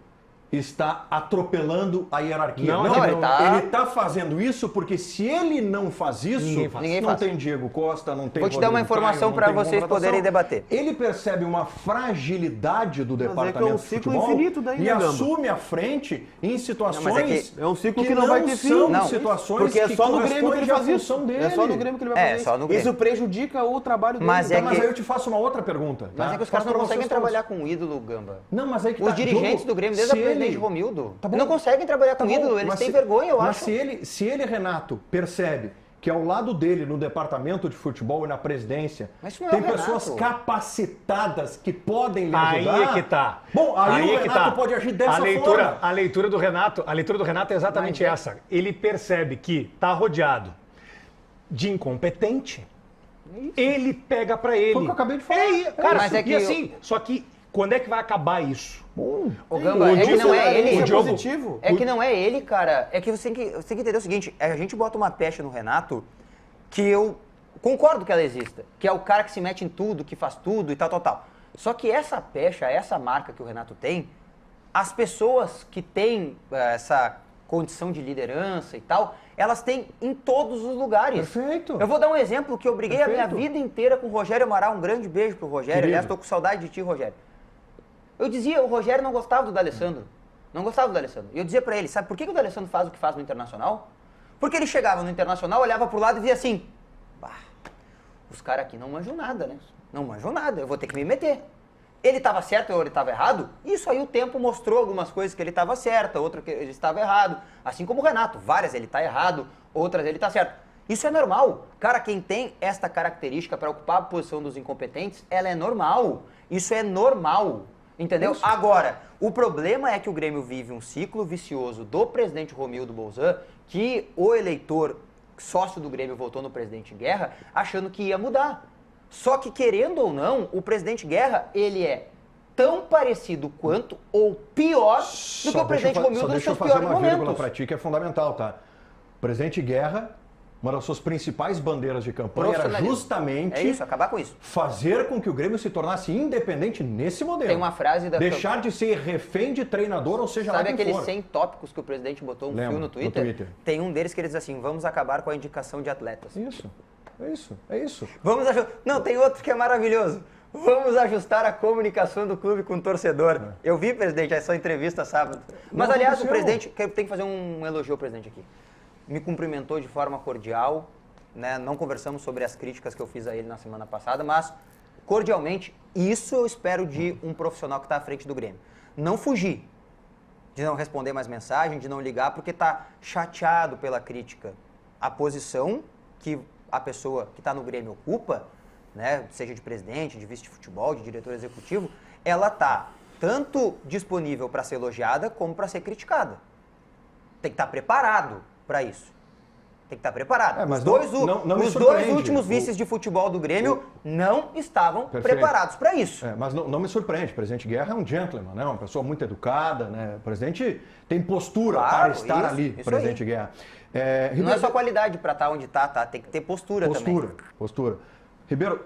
A: está atropelando a hierarquia.
F: Não,
A: Não,
D: ele tá-
A: ele está fazendo isso porque se ele não faz isso,
F: Ninguém faz.
D: Ninguém
A: não
D: faz.
A: tem Diego Costa, não tem
D: Vou te dar uma
A: Rodrigo
D: informação
A: Caio, não
D: pra
A: tem
D: vocês
A: contratação.
D: poderem debater.
A: Ele percebe uma fragilidade do
B: é que é
A: departamento
B: um
A: de
B: ciclo
A: futebol
B: infinito daí,
A: e
B: né, Gamba?
A: assume a frente em situações
D: Não, mas
B: É um ciclo que não vai ter fim.
A: são
D: Não.
A: situações
B: Porque é
A: que
B: só no Grêmio que ele
A: correspondem à
B: faz isso.
A: função dele.
B: É só no Grêmio que ele vai
D: É,
B: fazer
D: só
B: isso.
D: no Grêmio.
B: Isso prejudica o trabalho dele.
D: Mas é
A: Mas
D: que-
A: aí eu te faço uma outra pergunta.
D: Mas
A: tá?
D: é que os caras
A: Faço
D: não
A: pra
D: conseguem
A: vocês todos.
D: trabalhar com o ídolo, Gamba.
A: Não, mas aí que
D: Os
A: tá.
D: dirigentes
A: Diogo,
D: do Grêmio, desde a
A: se
D: presidente
A: ele-
D: Romildo,
A: Tá bom.
D: não conseguem trabalhar com
A: Tá bom,
D: ídolo, eles
A: mas
D: têm
A: se-
D: vergonha, eu
A: mas
D: acho.
A: se ele, Renato, percebe que ao lado dele, no departamento de futebol e na presidência,
D: Mas isso não é
A: tem
D: o Renato.
A: pessoas capacitadas que podem lhe ajudar.
F: Aí é que tá.
A: Bom, aí o
F: é que
A: Renato
F: tá.
A: pode agir dessa forma.
F: A leitura do Renato é exatamente essa. Ele percebe que tá rodeado de incompetente. Ele pega pra ele.
A: Foi o que eu acabei de falar.
F: Cara,
D: Mas é que
F: e assim, só que quando é que vai acabar isso?
D: Ô, Gamba, é que não é ele.
F: o Diogo-
B: positivo.
D: É que não é ele, cara. É que você tem que entender o seguinte: a gente bota uma pecha no Renato que eu concordo que ela exista. Que é o cara que se mete em tudo, que faz tudo e tal, tal, tal. Só que essa pecha, essa marca que o Renato tem, as pessoas que têm essa condição de liderança e tal, elas têm em todos os lugares.
A: Perfeito.
D: Eu vou dar um exemplo que eu briguei a minha
A: Perfeito.
D: vida inteira com o Rogério Amaral. Um grande beijo pro Rogério.
A: Querido.
D: Aliás, tô com saudade de ti, Rogério. Eu dizia, o Rogério não gostava do D'Alessandro. Não gostava do D'Alessandro. E eu dizia pra ele, sabe por que o D'Alessandro faz o que faz no Internacional? Porque ele chegava no Internacional, olhava pro lado e via assim, bah, os caras aqui não manjam nada, né? Não manjam nada, eu vou ter que me meter. Ele estava certo ou ele estava errado? Isso aí o tempo mostrou algumas coisas que ele estava certo, outras que ele estava errado. Assim como o Renato, várias ele está errado, outras ele está certo. Isso é normal. Cara, quem tem esta característica para ocupar a posição dos incompetentes, ela é normal. Isso é normal. Entendeu? Agora, o problema é que o Grêmio vive um ciclo vicioso do presidente Romildo Bolzan, que o eleitor sócio do Grêmio votou no presidente em guerra, achando que ia mudar. Só que, querendo ou não, o presidente Guerra, ele é tão parecido quanto ou pior do que o presidente Romildo nos seus piores
A: Deixa eu fazer uma vírgula
D: momentos.
A: para ti que é fundamental, tá? O presidente Guerra, uma das suas principais bandeiras de campanha era
D: Profissionalismo.
A: justamente
D: É isso, acabar com isso.
A: fazer com que o Grêmio se tornasse independente nesse modelo.
D: Tem uma frase da...
A: Deixar de ser refém de treinador, ou seja,
D: Sabe
A: lá quem
D: aqueles
A: for.
D: 100 tópicos que o presidente botou
A: Lembro,
D: fio no
A: no
D: Twitter?
A: Twitter.
D: Tem um deles que ele diz assim, vamos acabar com a indicação de atletas.
A: Isso, é isso, é isso.
D: Vamos ajustar... Não, tem outro que é maravilhoso. Vamos ajustar a comunicação do clube com o torcedor. Eu vi, presidente, essa entrevista sábado. Mas,
A: Não
D: aliás,
A: aconteceu.
D: o presidente... Tem que fazer um elogio ao presidente aqui. Me cumprimentou de forma cordial, né? Não conversamos sobre as críticas que eu fiz a ele na semana passada, mas, cordialmente, isso eu espero de um profissional que está à frente do Grêmio. Não fugir, de não responder mais mensagem, de não ligar, porque está chateado pela crítica. A posição que a pessoa que está no Grêmio ocupa, né, seja de presidente, de vice de futebol, de diretor executivo, ela está tanto disponível para ser elogiada como para ser criticada. Tem que estar preparado para isso. Tem que estar preparado.
A: Mas
D: Os
A: não me
D: dois
A: surpreende.
D: últimos vices de futebol do Grêmio não estavam
A: Perfeito.
D: preparados para isso.
A: Mas não me surpreende, o presidente Guerra é um gentleman, né? Uma pessoa muito educada, né? O presidente tem postura
D: Claro,
A: para estar
D: isso,
A: ali,
D: isso
A: presidente
D: aí.
A: Guerra.
D: Não é só qualidade para estar onde está, tá? Tem que ter postura também.
A: Postura. Ribeiro,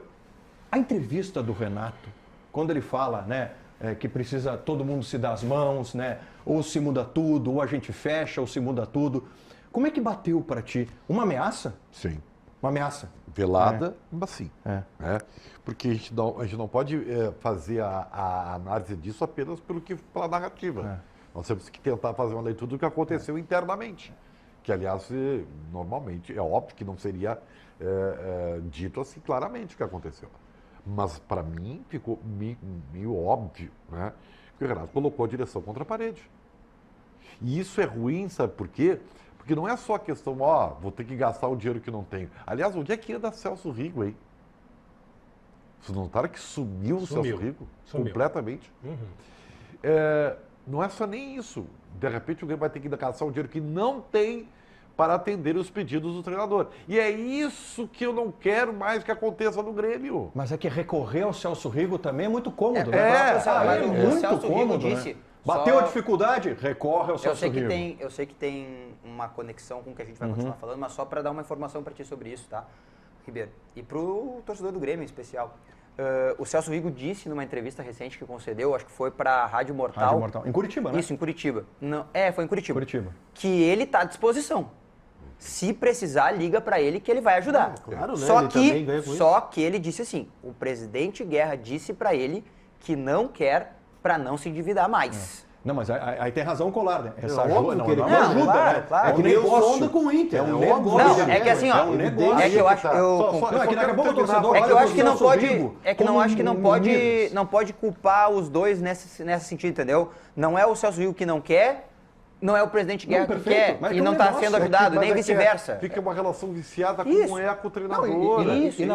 A: a entrevista do Renato, quando ele fala, né, que precisa todo mundo se dar as mãos, né, ou se muda tudo, ou a gente fecha, ou se muda tudo. Como é que bateu para ti? Uma ameaça?
G: Sim.
A: Uma ameaça.
G: Velada, mas sim.
A: É.
G: Né? Porque a gente não pode fazer a análise disso apenas pela narrativa. Nós temos que tentar fazer uma leitura do que aconteceu internamente. Que, aliás, normalmente, é óbvio que não seria dito assim claramente o que aconteceu. Mas, para mim, ficou meio óbvio, né, que o Renato colocou a direção contra a parede. E isso é ruim, sabe por quê? Porque não é só a questão, vou ter que gastar o dinheiro que não tenho. Aliás, onde é que anda Celso Rigo, hein? Vocês notaram que sumiu o Celso Rigo? Completamente. Não é só nem isso. De repente, o Grêmio vai ter que gastar o dinheiro que não tem para atender os pedidos do treinador. E é isso que eu não quero mais que aconteça no Grêmio.
A: Mas é que recorrer ao Celso Rigo também é muito cômodo,
D: É
A: né?
D: muito Celso Rigo
A: cômodo,
D: disse,
A: né? Bateu
D: só-
A: a dificuldade, recorre ao Celso Rigo.
D: Eu sei que tem uma conexão com o que a gente vai continuar falando, mas só para dar uma informação para ti sobre isso, tá, Ribeiro? E pro torcedor do Grêmio em especial. O Celso Rigo disse numa entrevista recente que concedeu, acho que foi para a Rádio Mortal.
A: Rádio Mortal. Em Curitiba, né?
D: Isso, em Curitiba. Não, foi em Curitiba.
A: Curitiba.
D: Que ele tá à disposição. Se precisar, liga para ele que ele vai ajudar.
B: Claro, né?
D: Só
B: Ele também ganha
D: que,
B: com
D: só que ele disse assim, o presidente Guerra disse para ele que não quer para não se endividar mais.
A: Não, mas aí tem razão o Colar, né? Essa
B: óbvio
A: ajuda,
B: que ele
A: não
B: quer.
A: ajuda,
D: Claro,
A: né?
D: claro.
A: É um
B: Que nem o
A: negócio.
B: Sonda com o Inter.
A: É um
B: É óbvio.
A: negócio.
D: Não, é que assim, ó,
A: É um negócio.
D: é que eu acho,
G: Só
A: Daqui a pouco o torcedor
D: é que eu
A: olha
D: acho que
A: pro
D: não
A: Celso
D: pode,
A: Rigo
D: é que não
A: como
D: acho que não
A: unidos.
D: pode culpar os dois nesse sentido, entendeu? Não é o Celso Rigo que não quer não é o presidente Guerra que
A: perfeito,
D: quer
A: mas
D: e
A: é um
D: não está
A: negócio,
D: sendo
A: é que-
D: ajudado,
G: Mas
D: nem
G: é que
D: vice-versa.
G: Fica uma relação viciada
D: Isso.
G: como é com o
A: Não,
G: treinador.
A: e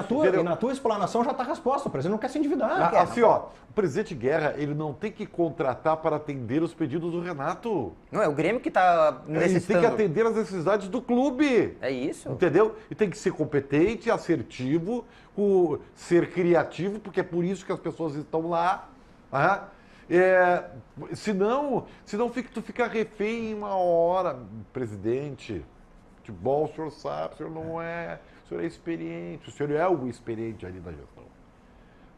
A: na tua explanação já está a resposta. O presidente não quer se endividar.
G: Assim, ó, o presidente Guerra, ele não tem que contratar para atender os pedidos do Renato.
D: Não, é o Grêmio que está
G: Ele tem
D: necessitando.
G: que atender as necessidades do clube.
D: É isso.
G: Entendeu? E tem que ser competente, assertivo, ser criativo, porque é por isso que as pessoas estão lá. Ah, senão tu fica refém em uma hora, presidente. Futebol, o senhor sabe, o senhor não é. O senhor é experiente, o senhor é o experiente ali da gestão.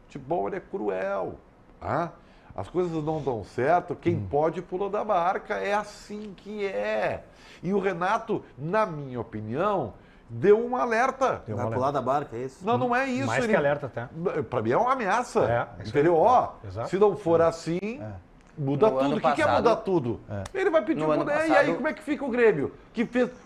G: Futebol, ele é cruel. Ah, as coisas não dão certo, quem pode pula da barca. É assim que é. E o Renato, na minha opinião, deu um alerta.
B: Vai pular da barca, é isso?
G: Não é isso.
F: Mais que alerta até.
G: Pra mim é uma ameaça.
F: É,
G: entendeu? Ó,
F: Exato.
G: se não for assim, muda
D: No
G: tudo.
D: ano
G: O que é
D: passado-
G: mudar tudo? Ele vai pedir
D: No ano
G: mudar. E
D: passado-
G: aí, como é que fica o Grêmio?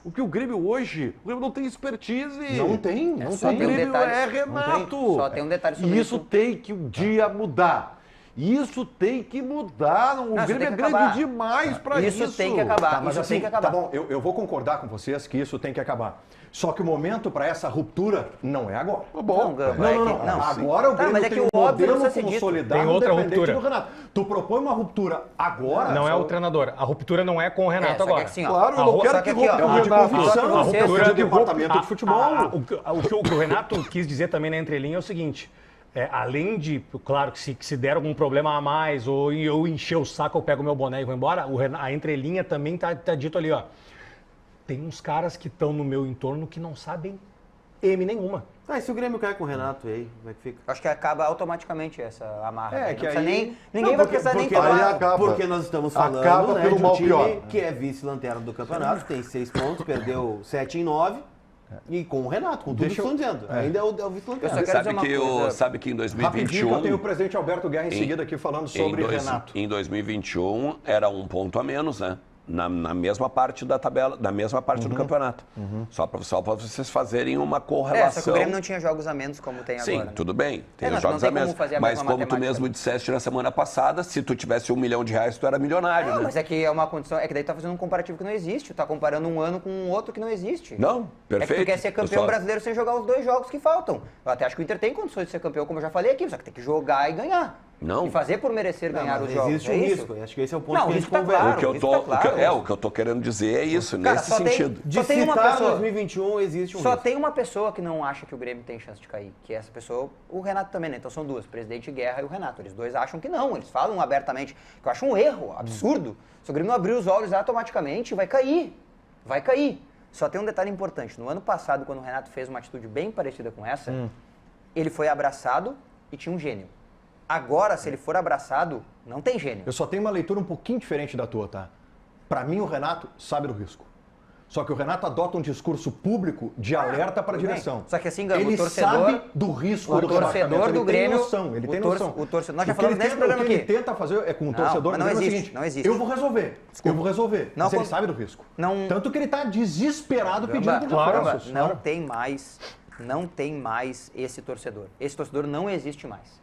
G: O que o Grêmio hoje, o Grêmio não tem expertise.
A: Não tem.
D: só
G: O
D: tem um
G: Grêmio
D: detalhe-
G: é Renato.
D: Só tem um detalhe sobre
G: E isso tem que um dia mudar. Isso tem que mudar. O
D: isso
G: Grêmio
D: tem
G: é
D: que
G: grande
D: acabar.
G: demais pra isso.
D: Isso tem que acabar.
A: Tá, mas
D: Isso
A: assim,
D: tem que acabar.
A: tá bom, eu vou concordar com vocês que isso tem que acabar. Só que o momento para essa ruptura não é agora.
G: Tá bom.
D: Não, Gamba,
A: Não,
D: é
A: não,
D: que-
A: não.
D: não.
A: Agora o
D: Tá,
A: Grêmio
D: mas é
A: tem
D: que
A: um
D: o óbvio
A: modelo
D: precisa ser dito.
A: consolidado
F: Tem outra
A: dependente
F: ruptura.
A: do Renato. Tu propõe uma ruptura agora...
F: Não é
A: só-
F: o treinador. A ruptura não é com o Renato
D: só que
F: agora.
D: assim, ó,
G: Claro, eu não quero
D: só
G: que
D: aqui, ó,
G: rompa
A: É
G: o
A: uma de
G: Renato.
A: convicção,
F: A
A: você
F: ruptura
A: do departamento de futebol.
F: O que o Renato quis dizer também na entrelinha é o seguinte: além de, claro, que se der algum problema a mais, ou eu encher o saco, eu pego meu boné e vou embora, a entrelinha também tá dito ali, ó. Tem uns caras que estão no meu entorno que não sabem M nenhuma.
B: Tá, e se o Grêmio cai com o Renato, e aí, como é que fica?
D: Acho que acaba automaticamente essa amarra.
A: É,
D: né?
A: que
D: Não precisa
A: aí-
D: nem, ninguém vai precisar nem
G: aí
D: falar.
G: acaba.
B: Porque nós estamos falando,
G: Acaba
B: né,
G: pelo
B: de um
G: mal
B: time
G: pior.
B: que é vice-lanterna do campeonato, tem 6 pontos, perdeu 7 em 9. E com o Renato, com tudo que estão dizendo. Ainda é o
D: Eu
B: vice-lanterna.
D: só quero dizer uma coisa.
C: Sabe que em
A: Rapidinho, que
C: 2021...
A: eu tenho o presidente Alberto Guerra em seguida aqui falando sobre Renato.
C: Em 2021 era um ponto a menos, né? Na mesma parte da tabela, na mesma parte do campeonato. Só para vocês fazerem uma correlação.
D: Só que o Grêmio não tinha jogos a menos como tem
C: Sim,
D: agora. né?
C: tudo bem. Tem
D: não,
C: os
D: não
C: jogos
D: tem
C: a
D: como
C: menos.
D: fazer a
C: Mas
D: mesma
C: como tu
D: matemática.
C: mesmo disseste na semana passada, se tu tivesse R$1 milhão, tu era milionário,
D: Não,
C: né?
D: mas é que é uma condição. É que daí tu tá fazendo um comparativo que não existe. Tu tá comparando um ano com um outro que não existe.
C: Não, perfeito.
D: É que tu quer ser campeão
C: Eu só-
D: brasileiro sem jogar os 2 jogos que faltam. Eu até acho que o Inter tem condições de ser campeão, como eu já falei aqui, só que tem que jogar e ganhar.
C: Não.
D: E fazer por merecer ganhar
B: Mas
D: os jogos.
B: existe
D: é
B: um
D: isso?
B: risco. Acho que esse é o ponto
D: Não,
B: que a
D: o
B: gente
D: risco tá
B: conversa.
D: claro.
C: O que eu
D: isso
C: tô,
D: tá claro.
C: o que eu tô querendo dizer é isso,
D: Cara,
C: nesse
D: só tem-
C: sentido.
B: De
D: Só tem uma
B: citar
D: pessoa.
B: 2021 existe um
D: Só
B: risco.
D: tem uma pessoa que não acha que o Grêmio tem chance de cair, que é essa pessoa, o Renato também, né? Então são duas, o presidente Guerra e o Renato. Eles dois acham que não, eles falam abertamente, que eu acho um erro, absurdo. Se o Grêmio não abrir os olhos automaticamente, vai cair. Vai cair. Só tem um detalhe importante. No ano passado, quando o Renato fez uma atitude bem parecida com essa, ele foi abraçado e tinha um gênio. Agora, se ele for abraçado, não tem gênio.
A: Eu só tenho uma leitura um pouquinho diferente da tua, tá? Para mim, o Renato sabe do risco. Só que o Renato adota um discurso público de alerta para a
D: tudo bem.
A: direção.
D: Só que assim, Gama,
A: ele
D: o torcedor-
A: sabe do risco
D: o
A: do
D: torcedor
A: rebaixamento.
D: do
A: Ele
D: Grêmio-
A: tem noção, ele
D: o
A: tem
D: tor-
A: noção.
D: o torcedor- nós já
A: O que
D: falamos
A: ele
D: nesse
A: tenta-
D: programa
A: O que ele
D: aqui.
A: tenta fazer é com o
D: Não,
A: torcedor
D: mas
A: do
D: não
A: Grêmio é o
D: existe,
A: seguinte,
D: não existe.
A: eu vou resolver, eu vou resolver.
D: Não,
A: Mas ele
D: quando-
A: sabe do risco.
D: não-
A: Tanto que ele está desesperado pedindo
D: Gamba,
A: por reforços.
D: não tem mais esse torcedor. Esse torcedor não existe mais.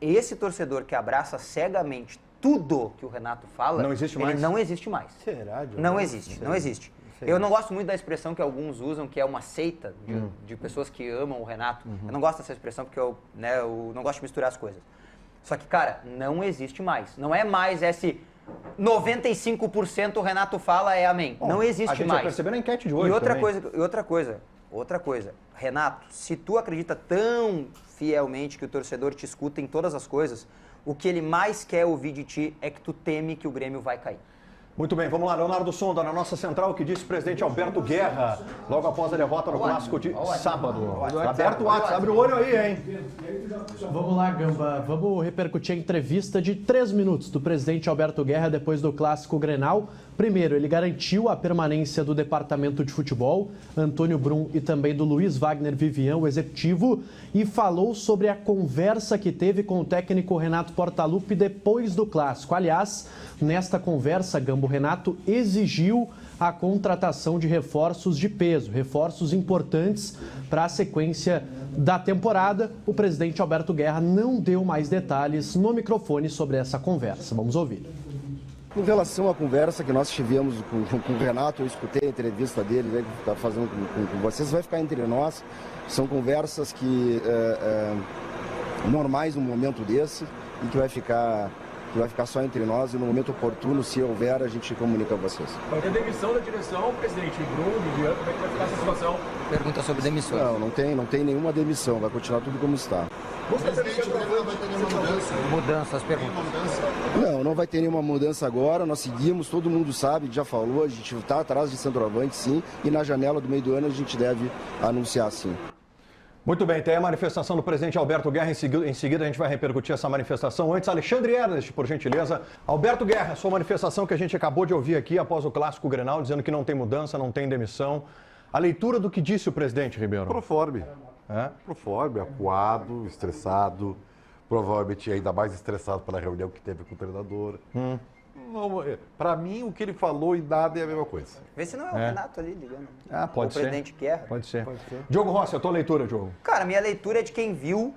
D: Esse torcedor que abraça cegamente tudo que o Renato fala,
A: Não existe
D: ele
A: mais?
D: não existe mais.
B: Será, Diogo?
D: Não existe, não existe. Eu não gosto muito da expressão que alguns usam, que é uma seita de pessoas que amam o Renato. Eu não gosto dessa expressão porque eu não gosto de misturar as coisas. Só que, cara, não existe mais. Não é mais esse 95% o Renato fala é amém.
A: Bom,
D: não existe
A: a gente
D: mais.
A: vai perceber na enquete de hoje
D: E outra
A: também.
D: coisa. Renato, se tu acredita tão fielmente que o torcedor te escuta em todas as coisas, o que ele mais quer ouvir de ti é que tu teme que o Grêmio vai cair.
A: Muito bem, vamos lá, Leonardo Sonda, na nossa central, o que disse o presidente Alberto Guerra, logo após a derrota no Clássico de sábado. Aberto o WhatsApp, abre o olho aí, hein?
H: Vamos lá, Gamba. Vamos repercutir a entrevista de 3 minutos do presidente Alberto Guerra depois do Clássico Grenal. Primeiro, ele garantiu a permanência do departamento de futebol, Antônio Brum, e também do Luiz Wagner Vivian, o executivo, e falou sobre a conversa que teve com o técnico Renato Portaluppi depois do Clássico. Aliás, nesta conversa, Gamba, o Renato exigiu a contratação de reforços de peso, reforços importantes para a sequência da temporada. O presidente Alberto Guerra não deu mais detalhes no microfone sobre essa conversa. Vamos ouvir.
J: Com relação à conversa que nós tivemos com o Renato, eu escutei a entrevista dele, né, que está fazendo com vocês, vai ficar entre nós. São conversas que normais num momento desse e que vai ficar só entre nós e no momento oportuno, se houver, a gente comunica a vocês.
K: Vai ter demissão da direção, presidente Bruno, Vivian, como é que vai ficar essa situação?
D: Pergunta sobre demissões.
J: Não tem nenhuma demissão, vai continuar tudo como está.
K: Presidente, não vai ter nenhuma mudança?
D: Mudanças, perguntas.
J: Não vai ter nenhuma mudança agora, nós seguimos, todo mundo sabe, já falou, a gente está atrás de centroavante sim, e na janela do meio do ano a gente deve anunciar sim.
A: Muito bem, tem a manifestação do presidente Alberto Guerra. Em seguida a gente vai repercutir essa manifestação. Antes, Alexandre Ernest, por gentileza. Alberto Guerra, sua manifestação que a gente acabou de ouvir aqui após o clássico Grenal, dizendo que não tem mudança, não tem demissão. A leitura do que disse o presidente, Ribeiro?
G: Proforme. Proforme, acuado, estressado, provavelmente ainda mais estressado pela reunião que teve com o treinador. Para mim, o que ele falou e nada é a mesma coisa.
D: Vê se não é o Renato ali ligando.
A: Pode ser.
D: O presidente Guerra.
A: Pode ser. Diogo Rossi, a tua leitura, Diogo?
D: Cara, minha leitura é de quem viu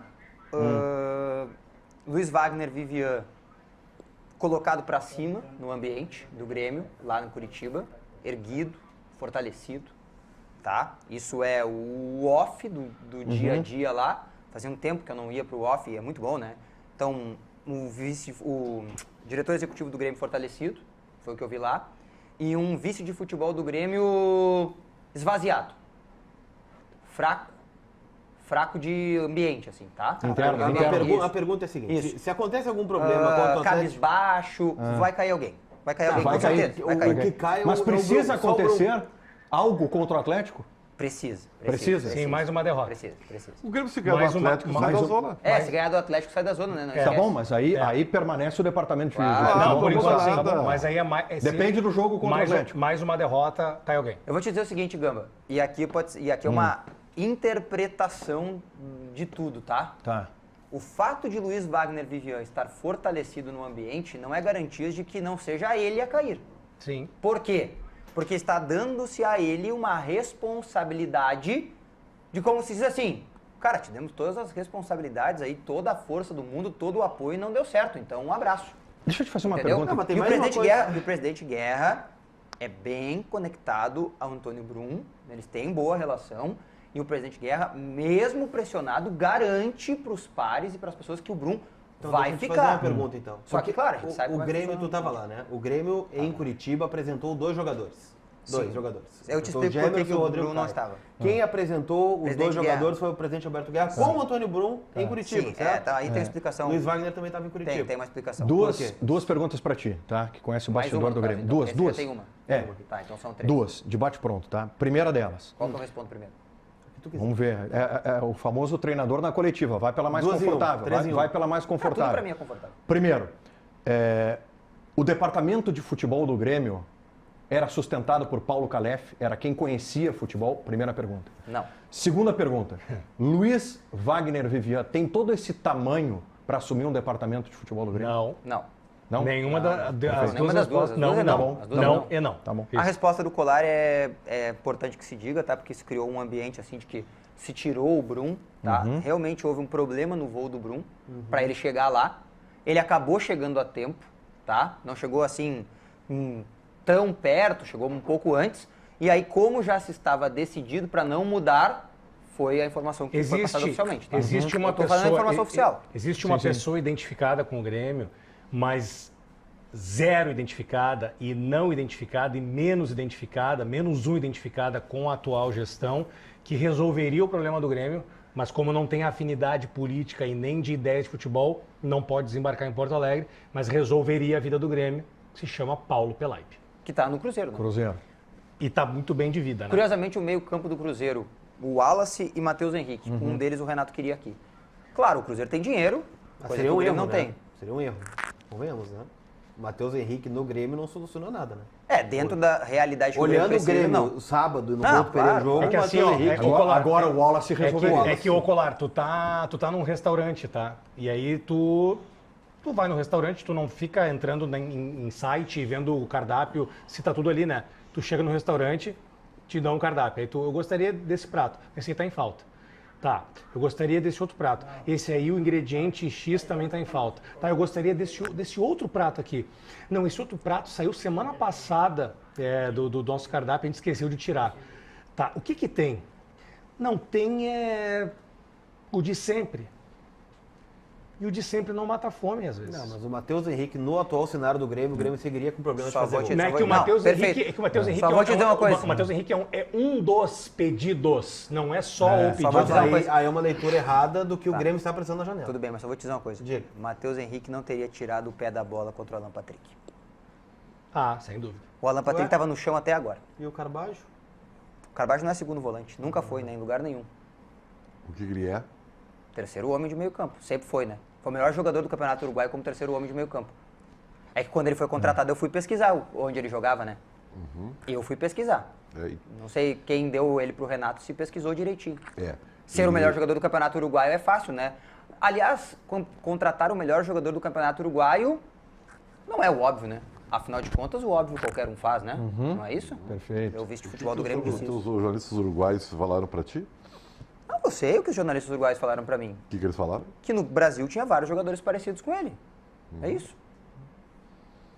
D: Luiz Wagner Vivian colocado para cima no ambiente do Grêmio, lá no Curitiba, erguido, fortalecido, tá? Isso é o off do dia a dia lá. Fazia um tempo que eu não ia pro off e é muito bom, né? Então, o diretor executivo do Grêmio fortalecido, foi o que eu vi lá, e um vice de futebol do Grêmio esvaziado. Fraco de ambiente, assim, tá?
B: A pergunta é a seguinte, se acontece algum problema com o Atlético...
D: Cabisbaixo, vai cair alguém. Vai cair alguém, com certeza.
B: O que cai
A: Mas precisa acontecer algo contra o Atlético?
D: Precisa.
F: Sim, mais uma derrota.
D: Precisa.
G: O Grêmio se ganhar do Atlético sai da zona.
D: Se ganhar do Atlético sai da zona, né?
A: Tá bom, mas aí permanece o departamento de
F: Não, por enquanto sim.
G: Tá bom.
F: Mas aí é
A: depende do jogo contra o Atlético.
F: Mais uma derrota, cai alguém.
D: Eu vou te dizer o seguinte, Gamba, e aqui é uma interpretação de tudo, tá?
A: Tá.
D: O fato de Luiz Wagner Vivian estar fortalecido no ambiente não é garantia de que não seja ele a cair.
F: Sim.
D: Por quê? Porque está dando-se a ele uma responsabilidade de como se diz assim, cara, te demos todas as responsabilidades aí, toda a força do mundo, todo o apoio e não deu certo, então um abraço.
A: Deixa eu te fazer uma
D: Entendeu?
A: pergunta.
B: Não, mas tem
D: E o
B: mais uma
D: presidente
B: coisa.
D: o presidente Guerra é bem conectado ao Antônio Brum, eles têm boa relação, e o presidente Guerra, mesmo pressionado, garante para os pares e para as pessoas que o Brum vai
B: deixa eu te
D: ficar.
B: fazer uma pergunta, então.
D: Só que, claro, a gente sabe
B: o
D: como é que
B: Grêmio,
D: funciona.
B: tu tava lá, né? O Grêmio, em Curitiba, apresentou dois jogadores. Dois jogadores.
D: Eu te
B: Apresentou
D: explico por que
B: Gemerson e
D: o
B: Rodrigo
D: Brum não
B: Caio.
D: estava.
B: Quem apresentou os
D: Presidente
B: dois jogadores
D: Guerra.
B: foi o presidente Alberto Guerra com o Antônio Brum em Curitiba,
D: Sim,
B: certo?
D: aí tem explicação.
B: Luiz Wagner também estava em Curitiba.
D: Tem uma explicação.
A: Duas perguntas pra ti, tá? Que conhece o
D: Mais
A: bastidor
D: uma,
A: do
D: no
A: Grêmio.
D: caso, então.
A: Duas.
D: Esse já tem uma. Tá, então são três.
A: Duas, de bate-pronto, tá? Primeira delas.
D: Qual que eu respondo primeiro?
A: Vamos ver. É o famoso treinador na coletiva. Vai pela mais
B: Duas em um,
A: confortável.
B: três em um.
A: Vai pela mais confortável.
D: Tudo pra mim é confortável.
A: Primeiro, o departamento de futebol do Grêmio era sustentado por Paulo Calef, era quem conhecia futebol? Primeira pergunta.
D: Não.
A: Segunda pergunta, Luiz Wagner Vivian tem todo esse tamanho para assumir um departamento de futebol do Grêmio?
F: Não.
D: Não.
F: Nenhuma das
D: Nenhuma das duas.
F: respostas.
D: As duas é
F: Não,
D: não.
F: não.
D: As duas é
F: Não
D: não.
F: e não.
A: Tá bom.
D: A resposta do Colar é importante que se diga, tá? Porque isso criou um ambiente assim de que se tirou o Brum, tá? Realmente houve um problema no voo do Brum para ele chegar lá. Ele acabou chegando a tempo, tá? Não chegou assim tão perto, chegou um pouco antes. E aí, como já se estava decidido para não mudar, foi a informação que foi passada oficialmente. Tá?
F: Existe uma
D: Eu tô
F: pessoa.
D: falando a informação oficial.
F: Existe uma pessoa identificada com o Grêmio, mas zero identificada e não identificada e menos identificada, menos um identificada com a atual gestão, que resolveria o problema do Grêmio, mas como não tem afinidade política e nem de ideias de futebol, não pode desembarcar em Porto Alegre, mas resolveria a vida do Grêmio, que se chama Paulo Pelaipe.
D: Que tá no Cruzeiro, né?
A: Cruzeiro.
F: E tá muito bem de vida, né?
D: Curiosamente, o meio-campo do Cruzeiro, o Wallace e Matheus Henrique. Um deles o Renato queria aqui. Claro, o Cruzeiro tem dinheiro, coisa
B: Seria
D: que o
B: um
D: Grêmio
B: erro,
D: não
B: né?
D: tem.
B: Seria um erro. Convenhamos, né? O Matheus Henrique no Grêmio não solucionou nada, né?
D: Dentro da realidade que
B: Olhando o
D: precisa,
B: Grêmio
D: não.
B: sábado, no
D: Não,
B: Porto Pereira
D: claro.
B: jogo,
F: É que
B: o
F: assim,
B: Matheus
F: ó,
B: Henrique...
A: Agora o Wallace resolveria.
F: É que, ô Colar, tu tá num restaurante, tá? E aí tu vai no restaurante, tu não fica entrando em site e vendo o cardápio, se tá tudo ali, né? Tu chega no restaurante, te dão um cardápio. Aí eu gostaria desse prato. Esse aí tá em falta. Tá, eu gostaria desse outro prato. Esse aí, o ingrediente X também está em falta. Tá, eu gostaria desse outro prato aqui. Não, esse outro prato saiu semana passada do nosso cardápio, a gente esqueceu de tirar. Tá, o que que tem? Não, tem o de sempre. E o de sempre não mata a fome, às vezes.
B: Não, mas o Matheus Henrique, no atual cenário do Grêmio, o Grêmio seguiria com problema de fazer gol.
F: Não é que o Matheus Henrique,
D: Só vou te dizer uma coisa.
F: O Matheus Henrique é um dos pedidos, não é só o pedido.
B: Mas aí é uma leitura errada do que o Grêmio está precisando na janela.
D: Tudo bem, mas só vou te dizer uma coisa.
B: Diga.
D: Matheus Henrique não teria tirado o pé da bola contra o Alan Patrick.
F: Ah, sem dúvida.
D: O Alan Patrick estava no chão até agora.
B: E o Carbajo?
D: O Carbajo não é segundo volante, nunca foi, né, em lugar nenhum.
G: O que ele é?
D: Terceiro homem de meio campo, sempre foi, né? Foi o melhor jogador do Campeonato Uruguai como terceiro homem de meio campo. É que quando ele foi contratado, eu fui pesquisar onde ele jogava, né? Eu fui pesquisar. Não sei quem deu ele pro Renato se pesquisou direitinho. Ser o melhor jogador do Campeonato Uruguaio é fácil, né? Aliás, contratar o melhor jogador do Campeonato Uruguaio não é o óbvio, né? Afinal de contas, o óbvio qualquer um faz, né? Não é isso?
A: Perfeito.
D: Eu visto futebol do Grêmio disse
G: Os
D: isso.
G: jornalistas uruguaios falaram para ti?
D: Não, eu sei o que os jornalistas uruguaios falaram pra mim.
G: O que eles falaram?
D: Que no Brasil tinha vários jogadores parecidos com ele. É isso.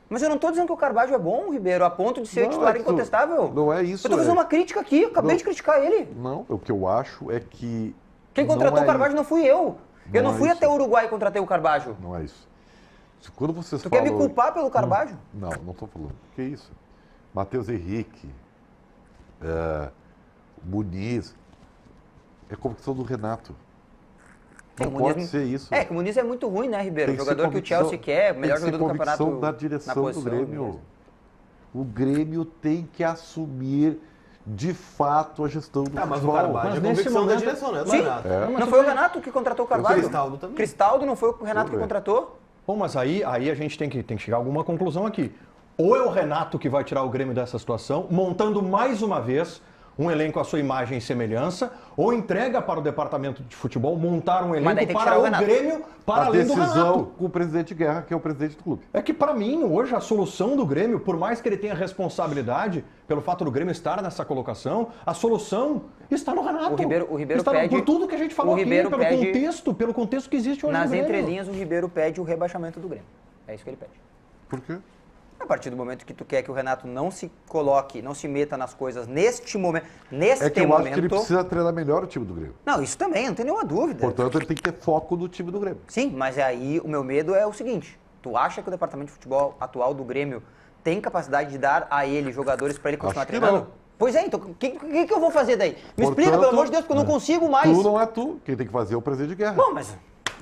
D: Mas eu não tô dizendo que o Carbajo é bom, Ribeiro, a ponto de ser titular incontestável.
G: Não é isso.
D: Eu tô fazendo uma crítica aqui, eu acabei de criticar ele.
G: Não, o que eu acho é que...
D: Quem contratou o Carbajo não fui eu. Eu não fui até o Uruguai e contratei o Carbajo.
G: Não é isso. Quando vocês
D: Tu
G: falam...
D: quer me culpar pelo Carbajo?
G: Não tô falando. Que isso? Matheus Henrique, Muniz, é convicção do Renato. Não pode ser isso.
D: É, que o Muniz é muito ruim, né, Ribeiro? O
G: Tem que ser
D: jogador que o Chelsea quer, o melhor jogador do campeonato.
G: convicção da direção do Grêmio. O Grêmio tem que assumir de fato a gestão do
B: Mas o
G: futebol.
B: Carbajo é convicção da direção, né? Do
D: Sim,
B: Renato.
D: não foi o Renato que contratou o Carbajo?
B: O Cristaldo também.
D: Cristaldo não foi o Renato que contratou?
A: Bom, mas aí a gente tem que chegar a alguma conclusão aqui. Ou é o Renato que vai tirar o Grêmio dessa situação, montando mais uma vez um elenco à sua imagem e semelhança, ou entrega para o departamento de futebol montar um elenco para o Grêmio, para além do Renato.
G: A decisão com o presidente Guerra, que é o presidente do clube.
A: É que, para mim, hoje, a solução do Grêmio, por mais que ele tenha responsabilidade pelo fato do Grêmio estar nessa colocação, a solução está no Renato.
D: O Ribeiro
A: está
D: pede...
A: por tudo que a gente falou aqui, pelo contexto que existe hoje no
D: Nas
A: Grêmio.
D: entrelinhas, o Ribeiro pede o rebaixamento do Grêmio. É isso que ele pede.
G: Por quê?
D: A partir do momento que tu quer que o Renato não se coloque, não se meta nas coisas neste momento, neste momento...
G: É que eu acho que ele precisa treinar melhor o time do Grêmio.
D: Não, isso também, não tem nenhuma dúvida.
G: Portanto, ele tem que ter foco no time do Grêmio.
D: Sim, mas aí o meu medo é o seguinte, tu acha que o departamento de futebol atual do Grêmio tem capacidade de dar a ele jogadores para ele continuar treinando?
G: Não.
D: Pois é, então o que eu vou fazer daí? Me explica, pelo amor de Deus, porque eu não consigo mais.
G: Tu não é tu, quem tem que fazer é o presidente de Guerra.
D: Bom, mas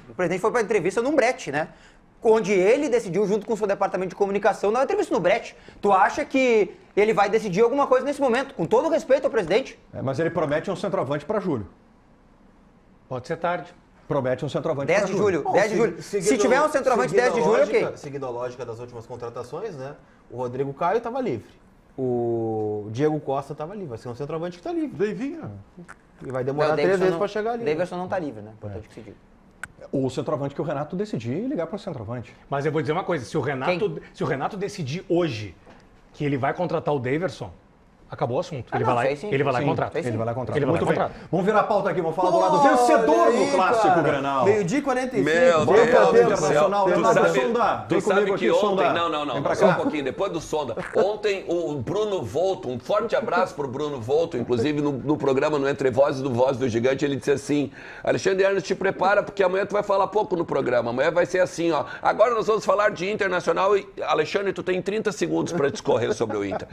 D: o presidente foi para entrevista num brete, né? Onde ele decidiu, junto com o seu departamento de comunicação, dar uma entrevista no brete. Tu acha que ele vai decidir alguma coisa nesse momento? Com todo respeito ao presidente.
A: Mas ele promete um centroavante para julho.
F: Pode ser tarde.
A: Promete um centroavante
D: 10
A: para
D: de julho.
B: Bom,
D: 10 de julho. Se tiver um centroavante 10 de julho, ok.
B: Seguindo a lógica das últimas contratações, né? O Rodrigo Caio estava livre. O Diego Costa estava livre. Vai ser um centroavante que está livre.
G: Davinha.
B: E vai demorar 3 vezes para chegar ali.
D: O Davidson não está livre, né? Importante que se diga.
A: O centroavante que o Renato decidir ligar para o centroavante.
F: Mas eu vou dizer uma coisa, se o Renato decidir hoje que ele vai contratar o Davidson, acabou o assunto. Ele vai lá e contrata.
A: Ele vai lá e contrata.
F: Ele vai lá e contrata.
A: Vamos virar a pauta aqui, vamos falar do lado vencedor do Clássico Grenal.
B: Meio-dia 45.
C: Meu
A: Bora
C: Deus
A: pro
C: do
A: Internacional,
C: céu.
A: Leonardo
C: Tu
A: Sonda. Vem
C: sabe
A: comigo
C: que
A: aqui,
C: ontem...
A: Sonda.
C: Não,
A: Vem pra
C: só
A: cá.
C: um pouquinho, depois do Sonda. Ontem o Bruno Volto, um forte abraço pro Bruno Volto, inclusive no programa, no Entre Vozes do Voz do Gigante, ele disse assim, Alexandre Ernest, te prepara, porque amanhã tu vai falar pouco no programa, amanhã vai ser assim, ó. Agora nós vamos falar de Internacional e, Alexandre, tu tem 30 segundos para discorrer sobre o Inter.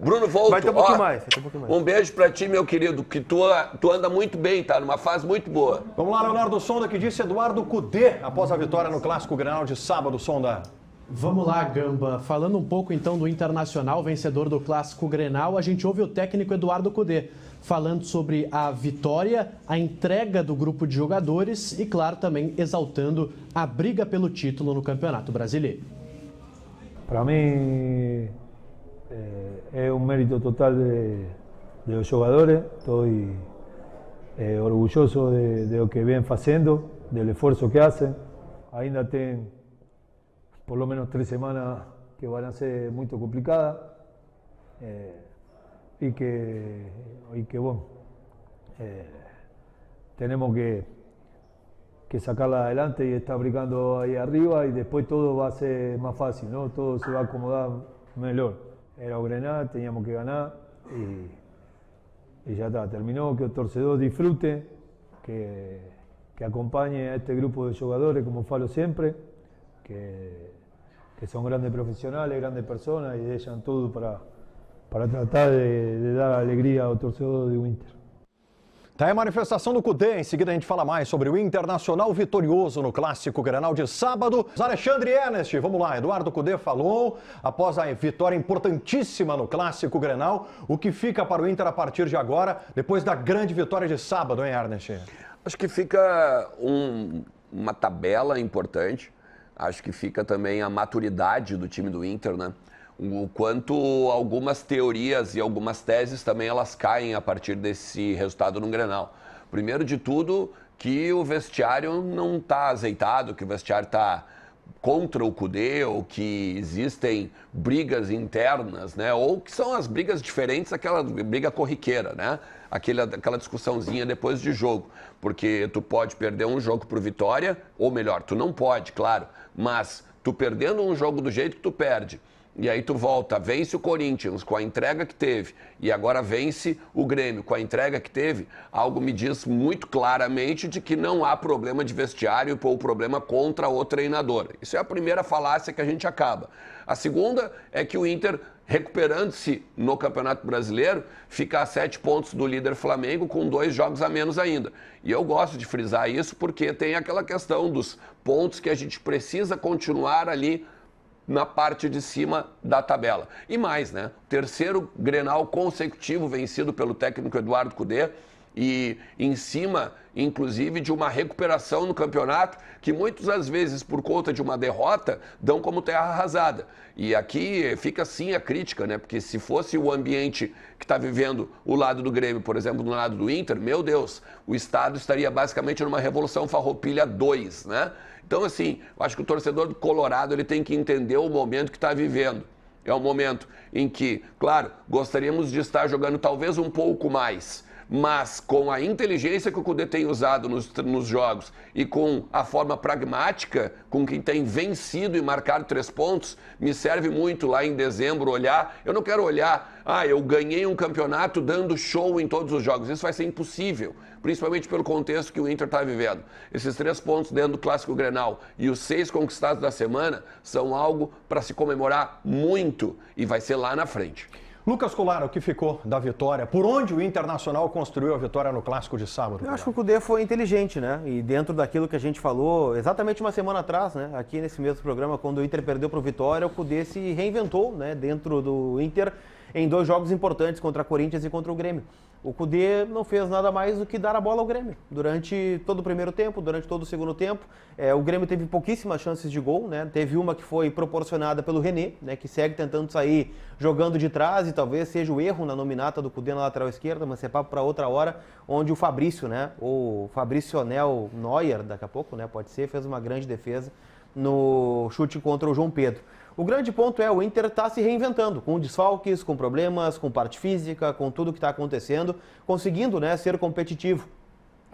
C: Bruno Volto,
B: Vai ter um pouquinho mais.
C: Um beijo pra ti, meu querido, que tu anda muito bem, tá? Numa fase muito boa.
A: Vamos lá, Leonardo Sonda, que disse Eduardo Cudê após a vitória no Clássico Grenal de sábado, Sonda.
H: Vamos lá, Gamba. Falando um pouco então do Internacional, vencedor do Clássico Grenal, a gente ouve o técnico Eduardo Cudê falando sobre a vitória, a entrega do grupo de jogadores e, claro, também exaltando a briga pelo título no Campeonato Brasileiro.
L: Para mí es un mérito total de los jugadores. Estoy orgulloso de lo que vienen haciendo, del esfuerzo que hacen. Ainda tienen por lo menos 3 semanas que van a ser muy complicadas y que bueno, tenemos que sacarla adelante y estar brincando ahí arriba y después todo va a ser más fácil, ¿no? Todo se va a acomodar mejor. Era o Grenal, teníamos que ganar y ya está, terminó, que el torcedor disfrute, que acompañe a este grupo de jugadores como falo siempre, que son grandes profesionales, grandes personas y dejan todo para tratar de dar alegria ao torcedor do Inter.
A: Tá aí a manifestação do Cudê. Em seguida a gente fala mais sobre o Internacional vitorioso no Clássico Grenal de sábado. Alexandre Ernest, vamos lá. Eduardo Cudê falou, após a vitória importantíssima no Clássico Grenal, o que fica para o Inter a partir de agora, depois da grande vitória de sábado, hein, Ernest?
C: Acho que fica uma tabela importante. Acho que fica também a maturidade do time do Inter, né? O quanto algumas teorias e algumas teses também elas caem a partir desse resultado no Grenal. Primeiro de tudo, que o vestiário não está azeitado, que o vestiário está contra o Cudê, ou que existem brigas internas, né? Ou que são as brigas diferentes, aquela briga corriqueira, né? Aquela discussãozinha depois de jogo. Porque tu pode perder um jogo por vitória, ou melhor, tu não pode, claro, mas tu perdendo um jogo do jeito que tu perde, e aí tu volta, vence o Corinthians com a entrega que teve e agora vence o Grêmio com a entrega que teve, algo me diz muito claramente de que não há problema de vestiário ou problema contra o treinador. Isso é a primeira falácia que a gente acaba. A segunda é que o Inter, recuperando-se no Campeonato Brasileiro, fica a 7 pontos do líder Flamengo com 2 jogos a menos ainda. E eu gosto de frisar isso porque tem aquela questão dos pontos que a gente precisa continuar ali na parte de cima da tabela. E mais, né? Terceiro Grenal consecutivo vencido pelo técnico Eduardo Cudê e em cima, inclusive, de uma recuperação no campeonato que muitas das vezes, por conta de uma derrota, dão como terra arrasada. E aqui fica sim a crítica, né? Porque se fosse o ambiente que está vivendo o lado do Grêmio, por exemplo, no lado do Inter, meu Deus, o Estado estaria basicamente numa Revolução Farroupilha 2, né? Então, assim, eu acho que o torcedor do Colorado ele tem que entender o momento que está vivendo. É um momento em que, claro, gostaríamos de estar jogando talvez um pouco mais, mas com a inteligência que o Cudê tem usado nos jogos e com a forma pragmática com que tem vencido e marcado 3 pontos, me serve muito lá em dezembro olhar. Eu não quero olhar, eu ganhei um campeonato dando show em todos os jogos. Isso vai ser impossível, principalmente pelo contexto que o Inter está vivendo. Esses 3 pontos dentro do Clássico Grenal e os 6 conquistados da semana são algo para se comemorar muito e vai ser lá na frente.
A: Lucas Colar, o que ficou da vitória? Por onde o Internacional construiu a vitória no Clássico de sábado?
B: Eu acho que o Cudê foi inteligente, né? E dentro daquilo que a gente falou exatamente uma semana atrás, né? Aqui nesse mesmo programa, quando o Inter perdeu para o Vitória, o Cudê se reinventou, né? Dentro do Inter em 2 jogos importantes contra Corinthians e contra o Grêmio. O Cudê não fez nada mais do que dar a bola ao Grêmio durante todo o primeiro tempo, durante todo o segundo tempo. O Grêmio teve pouquíssimas chances de gol, né? Teve uma que foi proporcionada pelo René, né? Que segue tentando sair jogando de trás e talvez seja o erro na nominata do Cudê na lateral esquerda, mas é papo para outra hora, onde o Fabrício, né? O Fabrício Neuer, daqui a pouco, né? Pode ser, fez uma grande defesa no chute contra o João Pedro. O grande ponto é o Inter está se reinventando, com desfalques, com problemas, com parte física, com tudo que está acontecendo, conseguindo, né, ser competitivo.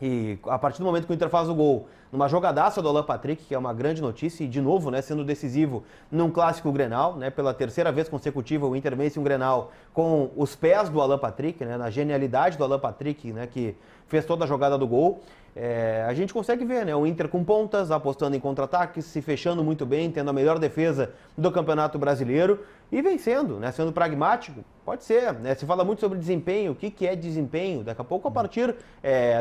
B: E a partir do momento que o Inter faz o gol, numa jogadaça do Alan Patrick, que é uma grande notícia, e de novo, né, sendo decisivo num Clássico Grenal, né, pela terceira vez consecutiva o Inter vence um Grenal com os pés do Alan Patrick, né, na genialidade do Alan Patrick, né, que fez toda a jogada do gol. A gente consegue ver, né, o Inter com pontas, apostando em contra-ataques, se fechando muito bem, tendo a melhor defesa do Campeonato Brasileiro e vencendo, né, sendo pragmático. Pode ser, né, se fala muito sobre desempenho, o que é desempenho? Daqui a pouco, a partir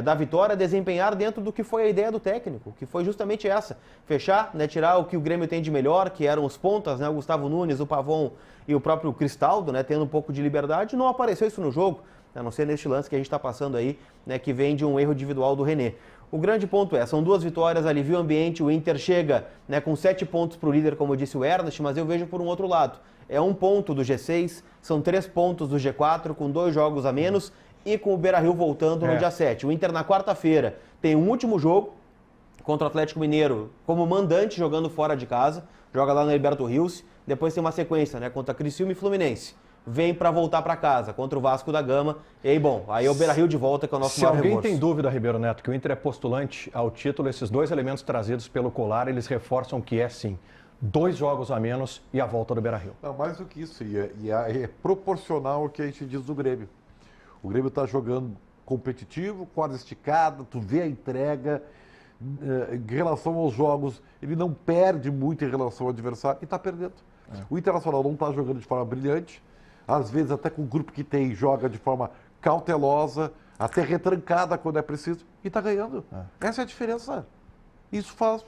B: da vitória, desempenhar dentro do que foi a ideia do técnico, que foi justamente essa, fechar, né, tirar o que o Grêmio tem de melhor, que eram os pontas, né, o Gustavo Nunes, o Pavon e o próprio Cristaldo, né, tendo um pouco de liberdade. Não apareceu isso no jogo, a não ser neste lance que a gente está passando aí, né, que vem de um erro individual do René. O grande ponto são 2 vitórias, alivia o ambiente, o Inter chega, né, com 7 pontos para o líder, como disse o Ernest, mas eu vejo por um outro lado. É 1 ponto do G6, são 3 pontos do G4, com 2 jogos a menos e com o Beira-Rio voltando no dia 7. O Inter na quarta-feira tem um último jogo contra o Atlético Mineiro como mandante, jogando fora de casa, joga lá no Alberto Rios, depois tem uma sequência, né, contra Criciúma e Fluminense. vem para voltar para casa contra o Vasco da Gama. E aí, bom, aí é o Beira-Rio de volta, que é o nosso maior
A: Se alguém
B: reforço.
A: tem dúvida, Ribeiro Neto, que o Inter é postulante ao título, esses dois elementos trazidos pelo Colar, eles reforçam que é sim 2 jogos a menos e a volta do Beira-Rio.
G: Não, mais do que isso, é proporcional ao que a gente diz do Grêmio. O Grêmio está jogando competitivo, corda esticada, tu vê a entrega, em relação aos jogos, ele não perde muito em relação ao adversário e está perdendo. O Internacional não está jogando de forma brilhante, às vezes até com o grupo que tem, joga de forma cautelosa, até retrancada quando é preciso, e está ganhando. Essa é a diferença. Isso faz...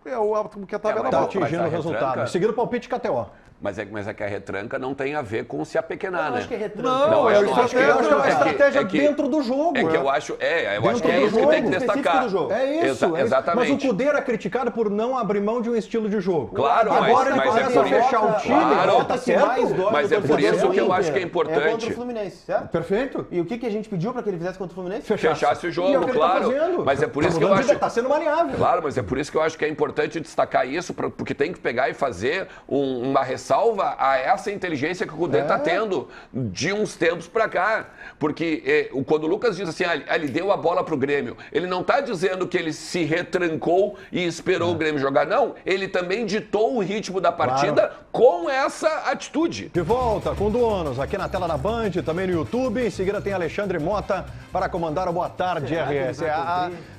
G: É o árbitro que a tabela
A: Está
G: bota.
A: atingindo o resultado. Seguindo o palpite KTO.
C: Mas é que a retranca não tem a ver com se apequenar,
B: Eu
C: né?
B: acho que é retranca.
A: Não, eu acho que é uma estratégia
C: é que-
A: dentro do jogo.
C: É que eu acho, eu acho que é
A: do
C: isso que tem que
A: jogo,
C: destacar.
B: do jogo.
A: É isso. é isso.
C: Exatamente.
A: Mas o Cudê era criticado por não abrir mão de um estilo de jogo.
C: Claro,
A: Agora
C: mas
A: ele
C: é
A: começa a
C: por
A: fechar
C: isso.
A: o time,
C: Claro.
A: tá certo.
C: Mas é por isso que eu acho que é
B: É
C: importante.
B: contra o Fluminense, certo?
A: Perfeito.
B: E o que a gente pediu para que ele fizesse contra o Fluminense?
C: Fechasse o
A: E é
C: jogo,
A: o que ele tá
C: claro.
A: fazendo.
C: Mas é por
A: Tá
C: isso que eu
A: mudando de
C: acho.
A: Tá sendo maleável.
C: Claro, mas é por isso que eu acho que é importante destacar isso, porque tem que pegar e fazer uma ressalva a essa inteligência que o Cudê está tendo de uns tempos para cá. Porque quando o Lucas diz assim, ele deu a bola para o Grêmio, ele não está dizendo que ele se retrancou e esperou o Grêmio jogar. Não, ele também ditou o ritmo da partida com essa atitude.
A: De volta com Donos, aqui na tela da Band, também no YouTube. Em seguida tem Alexandre Mota para comandar o Boa Tarde RS.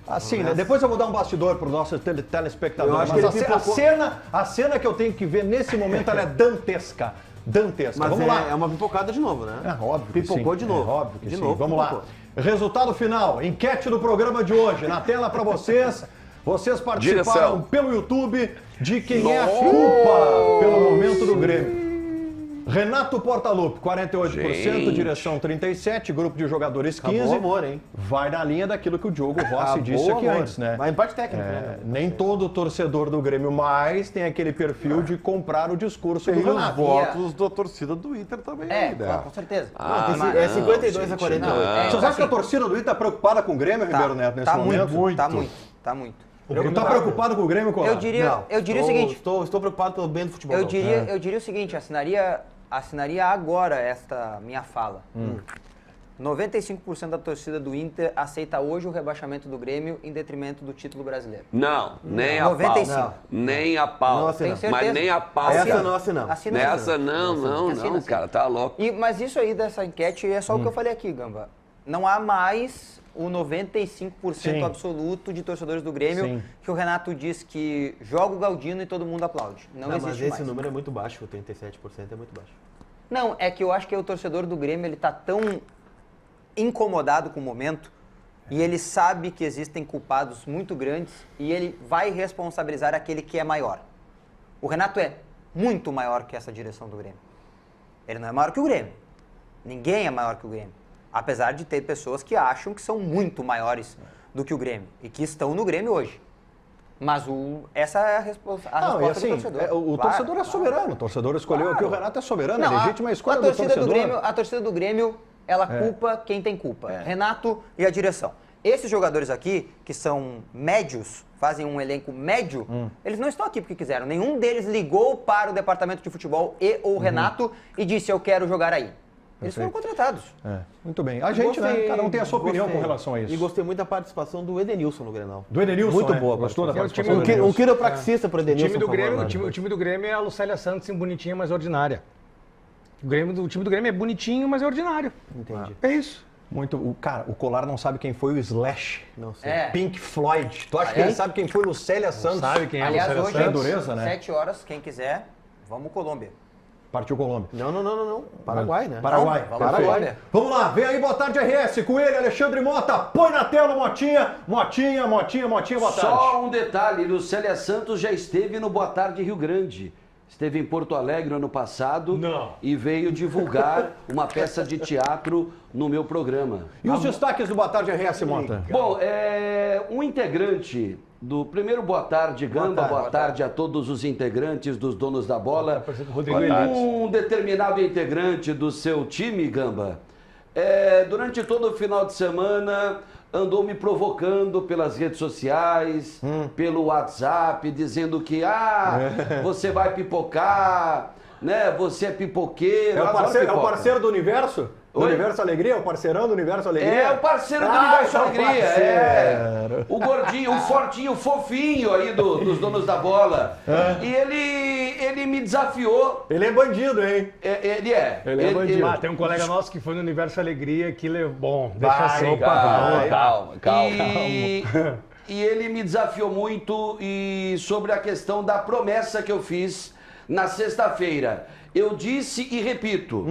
A: Assim, né? Depois eu vou dar um bastidor para o nosso telespectador.
B: Eu acho
A: Mas
B: que ele pipocou.
A: a cena que eu tenho que ver nesse momento ela é dantesca. Dantesca.
B: Mas
A: Vamos lá.
B: é uma pipocada de novo, né?
A: É óbvio que
B: Pipocou
A: sim.
B: de novo.
A: É óbvio que
B: de
A: sim.
B: novo,
A: Vamos lá.
B: pipocou.
A: Resultado final, enquete do programa de hoje. Na tela para vocês. Vocês participaram
C: Direção.
A: pelo YouTube de quem é a culpa pelo momento do Grêmio. Renato Portaluppi, 48%,
C: Gente.
A: direção 37%, grupo de jogadores 15%.
B: Acabou o amor, hein?
A: Vai na linha daquilo que o Diogo Rossi
B: Acabou
A: disse
B: o
A: aqui
B: amor.
A: antes, né?
B: Mas empate técnico, né?
A: Nem todo torcedor do Grêmio mais tem aquele perfil de comprar o discurso
G: Tem
A: do
G: os
A: Renato.
G: votos da torcida do Inter também.
D: É,
G: né?
D: com certeza.
B: É 52 a 48.
A: Vocês acham que a torcida do Inter está preocupada com o Grêmio, Ribeiro Neto, nesse momento?
D: Tá muito.
A: Está preocupado com o Grêmio, Colar?
D: Eu diria o seguinte.
B: Estou preocupado pelo bem do futebol.
D: Eu diria o seguinte, assinaria agora esta minha fala. 95% da torcida do Inter aceita hoje o rebaixamento do Grêmio em detrimento do título brasileiro.
C: Não, nem a
D: 95.
C: pau. Nem a pau.
B: Não assinamos.
D: Tem certeza?
C: Mas nem a pau.
B: Essa não assinamos.
D: Assina,
C: Nessa
D: assina.
C: não,
D: Assina.
C: cara, tá louco.
D: Mas isso aí dessa enquete é só o que eu falei aqui, Gamba. Não há mais o 95%
A: Sim.
D: absoluto de torcedores do Grêmio
A: Sim.
D: que o Renato diz que joga o Galdino e todo mundo aplaude. Não
B: Mas
D: existe
B: esse
D: mais.
B: número é muito baixo, o 37% é muito baixo.
D: Não, é que eu acho que o torcedor do Grêmio ele tá tão incomodado com o momento e ele sabe que existem culpados muito grandes e ele vai responsabilizar aquele que é maior. O Renato é muito maior que essa direção do Grêmio. Ele não é maior que o Grêmio. Ninguém é maior que o Grêmio. Apesar de ter pessoas que acham que são muito maiores do que o Grêmio e que estão no Grêmio hoje. Mas essa é a resposta
A: Não, e assim,
D: do torcedor.
A: o torcedor é soberano. O torcedor escolheu que o Renato é soberano,
D: Não,
A: é legítima a escolha
D: a
A: do
D: torcida
A: torcedor.
D: Grêmio, a torcida do Grêmio, ela culpa quem tem culpa. Renato e a direção. Esses jogadores aqui, que são médios, fazem um elenco médio, eles não estão aqui porque quiseram. Nenhum deles ligou para o departamento de futebol e o Renato e disse, eu quero jogar aí. Eles foram contratados.
A: Muito bem. A gente, né? Cada um tem a sua opinião com relação a isso.
B: E gostei muito da participação do Edenilson no Grenal.
A: Do Edenilson,
B: Muito
A: né?
B: boa.
A: Gostou da
B: participação.
A: participação do Edenilson?
B: Um quiropraxista pro
F: O
B: Edenilson,
F: time do
B: por favor,
F: Grêmio,
B: Mário.
F: o time do Grêmio é a Lucélia Santos em bonitinha, mas ordinária. O time do Grêmio é bonitinho, mas é ordinário.
B: Entendi.
F: É isso.
A: Cara, o Colar não sabe quem foi o Slash.
B: Não sei.
A: Pink Floyd. Tu acha que ele sabe quem foi Lucélia Santos?
F: Sabe quem é a
D: Aliás,
F: Lucélia
D: hoje,
F: Santos?
A: É dureza, né?
D: 7 horas, quem quiser, vamos Colômbia.
A: Partiu Colômbia.
B: Não. Paraguai, né?
A: Paraguai.
D: Não,
A: Perfeito.
D: Paraguai.
A: Vamos lá, vem aí, boa tarde, RS, com ele, Alexandre Mota. Põe na tela o Motinha. Motinha, boa tarde.
M: Só um detalhe, Lucélia Santos já esteve no Boa Tarde Rio Grande. Esteve em Porto Alegre ano passado e veio divulgar uma peça de teatro no meu programa.
A: E os destaques do Boa Tarde, RS, Mota?
M: Bom, um integrante do primeiro Boa Tarde, Gamba, boa tarde a todos os integrantes dos Donos da Bola. Um determinado integrante do seu time, Gamba, durante todo o final de semana andou me provocando pelas redes sociais, pelo WhatsApp, dizendo que você vai pipocar, né? Você é pipoqueiro.
A: É o
M: adoro
A: parceiro,
M: pipoca.
A: do Universo? Do
M: Oi?
A: Universo Alegria? O parceirão do Universo Alegria?
M: É o parceiro do Universo
A: é o
M: Alegria,
A: parceiro.
M: o gordinho, o fortinho, o fofinho aí dos donos da bola. E ele me desafiou.
A: Ele é bandido, hein?
M: Ele é.
A: Ele é bandido.
F: Ah, tem um colega nosso que foi no Universo Alegria que levou. Bom, deixa assim.
M: Calma. E ele me desafiou muito sobre a questão da promessa que eu fiz na sexta-feira. Eu disse e repito,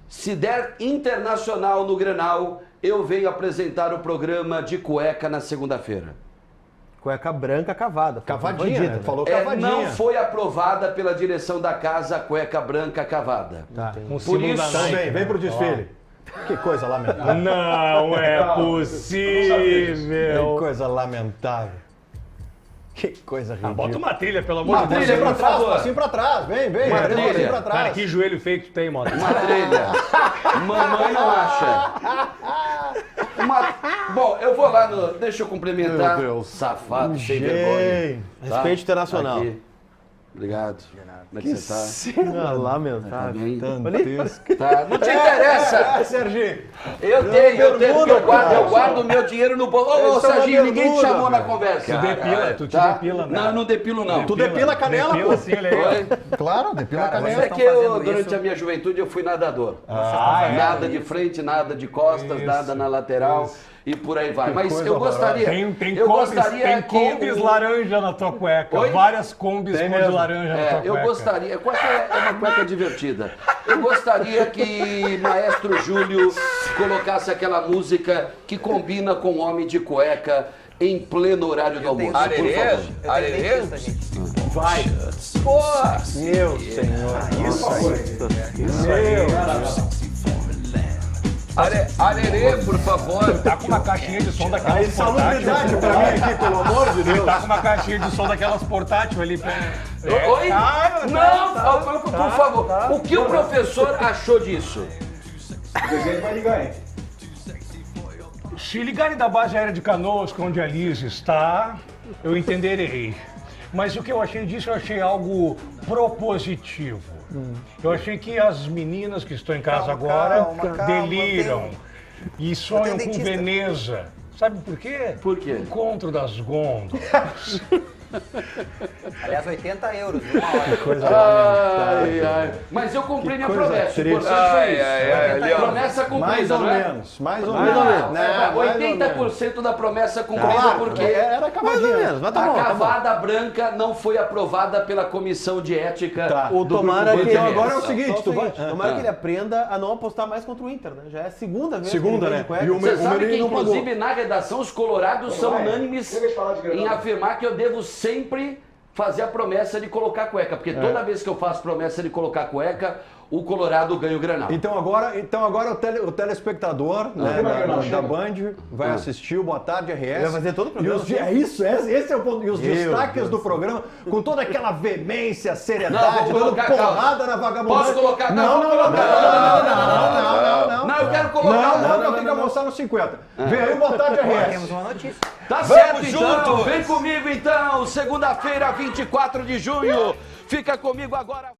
M: se der Internacional no Grenal, eu venho apresentar o programa de cueca na segunda-feira.
B: Cueca branca cavada.
A: Cavadinha, né? Falou
M: É,
A: cavadinha.
M: não foi aprovada pela direção da casa a cueca branca cavada.
B: Tá.
M: Por isso,
A: Então vem pro desfile. Que coisa lamentável.
F: Não é possível.
A: Que coisa lamentável. Que coisa ridícula.
F: Bota uma trilha, pelo amor de Deus.
A: Trilha pra
M: por
A: trás,
M: favor.
A: assim pra trás. Vem,
M: Uma
A: assim
M: trilha.
A: pra trás.
F: Cara, que joelho feio que tem, Mota.
M: Uma trilha. Mamãe não acha. Bom, eu vou lá no... Deixa eu cumprimentar.
G: Meu Deus.
M: Safado, sem vergonha.
B: Respeito internacional.
M: Aqui. Obrigado. Como é que você tá?
B: Lamentável.
M: Bem?
A: Dantesco.
M: Tá. Não te interessa.
A: Serginho.
M: Eu tenho, porque eu guardo o meu dinheiro no bolso. Ô, Serginho, ninguém te chamou na conversa.
F: Tu depila, tu te
M: Tá?
F: depila, né?
M: Não, eu não depilo, não.
A: Tu depila a canela,
F: Depila
A: pô.
F: sim, ele aí.
A: Claro, depila a
M: Mas
A: canela.
M: é que eu, durante a minha juventude, eu fui nadador. Nada de frente, nada de costas, nada na lateral e por aí vai. Mas
A: coisa
M: eu gostaria...
F: Tem
M: eu
F: combis,
M: gostaria
F: tem
M: que
F: combis
M: o-
F: laranja na tua cueca.
M: Oi?
F: Várias combis
A: Tem
F: cor de
A: mesmo.
F: laranja na tua cueca.
M: Eu gostaria... Cueca é uma cueca divertida. Eu gostaria que Maestro Júlio colocasse aquela música que combina com Homem de Cueca em pleno horário do almoço, por
C: Arerê?
M: favor.
C: Arerê?
A: Vai.
C: Porra!
A: Meu senhor.
C: Arerê, por favor.
F: Tá com uma caixinha de som daquelas
A: Insalubridade pra mim aqui, pelo amor de Deus.
F: Tá com uma caixinha de som daquelas portátil ali.
M: Oi? Não, por favor. O que o professor achou disso?
F: Se ligarem da base aérea de Canoas, onde a Liz está, eu entenderei. Mas o que eu achei disso, eu achei algo propositivo. Eu achei que as meninas que estão em casa agora deliram e sonham com Veneza. Sabe por quê?
M: Por quê?
F: Encontro das gôndolas.
D: Aliás, 80 euros, viu? Uma hora.
M: Ai. Mas eu cumpri minha
A: coisa
M: promessa. O
A: triste.
M: importante foi isso.
C: ali, ó.
M: Promessa cumprida,
A: Mais ou
M: não é?
A: menos, mais ou
M: Não,
A: menos.
M: é,
A: mais ou menos.
M: 80% da promessa cumprida,
A: Claro,
M: porque
A: era cavadinha.
B: Mas tá
M: a
B: bom, tá bom.
M: cavada branca não foi aprovada pela comissão de ética
A: O
M: do
B: Tomara
M: Grupo
B: que
M: Bandeirante.
A: agora é o seguinte, tu vai...
B: Tomara que ele aprenda a não apostar mais contra o Inter, né? Já é a segunda vez
A: Segunda,
B: que ele vem
A: né?
B: de cueca.
A: E o
M: Você sabe que,
A: menino não pagou.
M: inclusive, na redação, os colorados são unânimes em afirmar que eu devo sempre fazer a promessa de colocar cueca, porque toda vez que eu faço promessa de colocar cueca, o Colorado ganha o Grenal.
A: Então agora o telespectador né, da Band vai assistir o Boa Tarde RS.
B: Vai fazer todo o programa,
A: E é isso, esse é o ponto. E os destaques do programa, com toda aquela veemência, seriedade,
M: vou
A: dando
M: colocar,
A: porrada na vagabundagem.
M: Posso colocar?
A: Não,
M: Vou colocar.
A: não.
M: Não, eu quero colocar.
A: Não, eu tenho que almoçar no 50. Vem aí o Boa Tarde
D: Temos
A: RS.
D: uma notícia.
M: Tá certo,
C: Vamos
M: então.
C: juntos.
M: Vem comigo, então. Segunda-feira, 24 de junho. Fica comigo agora.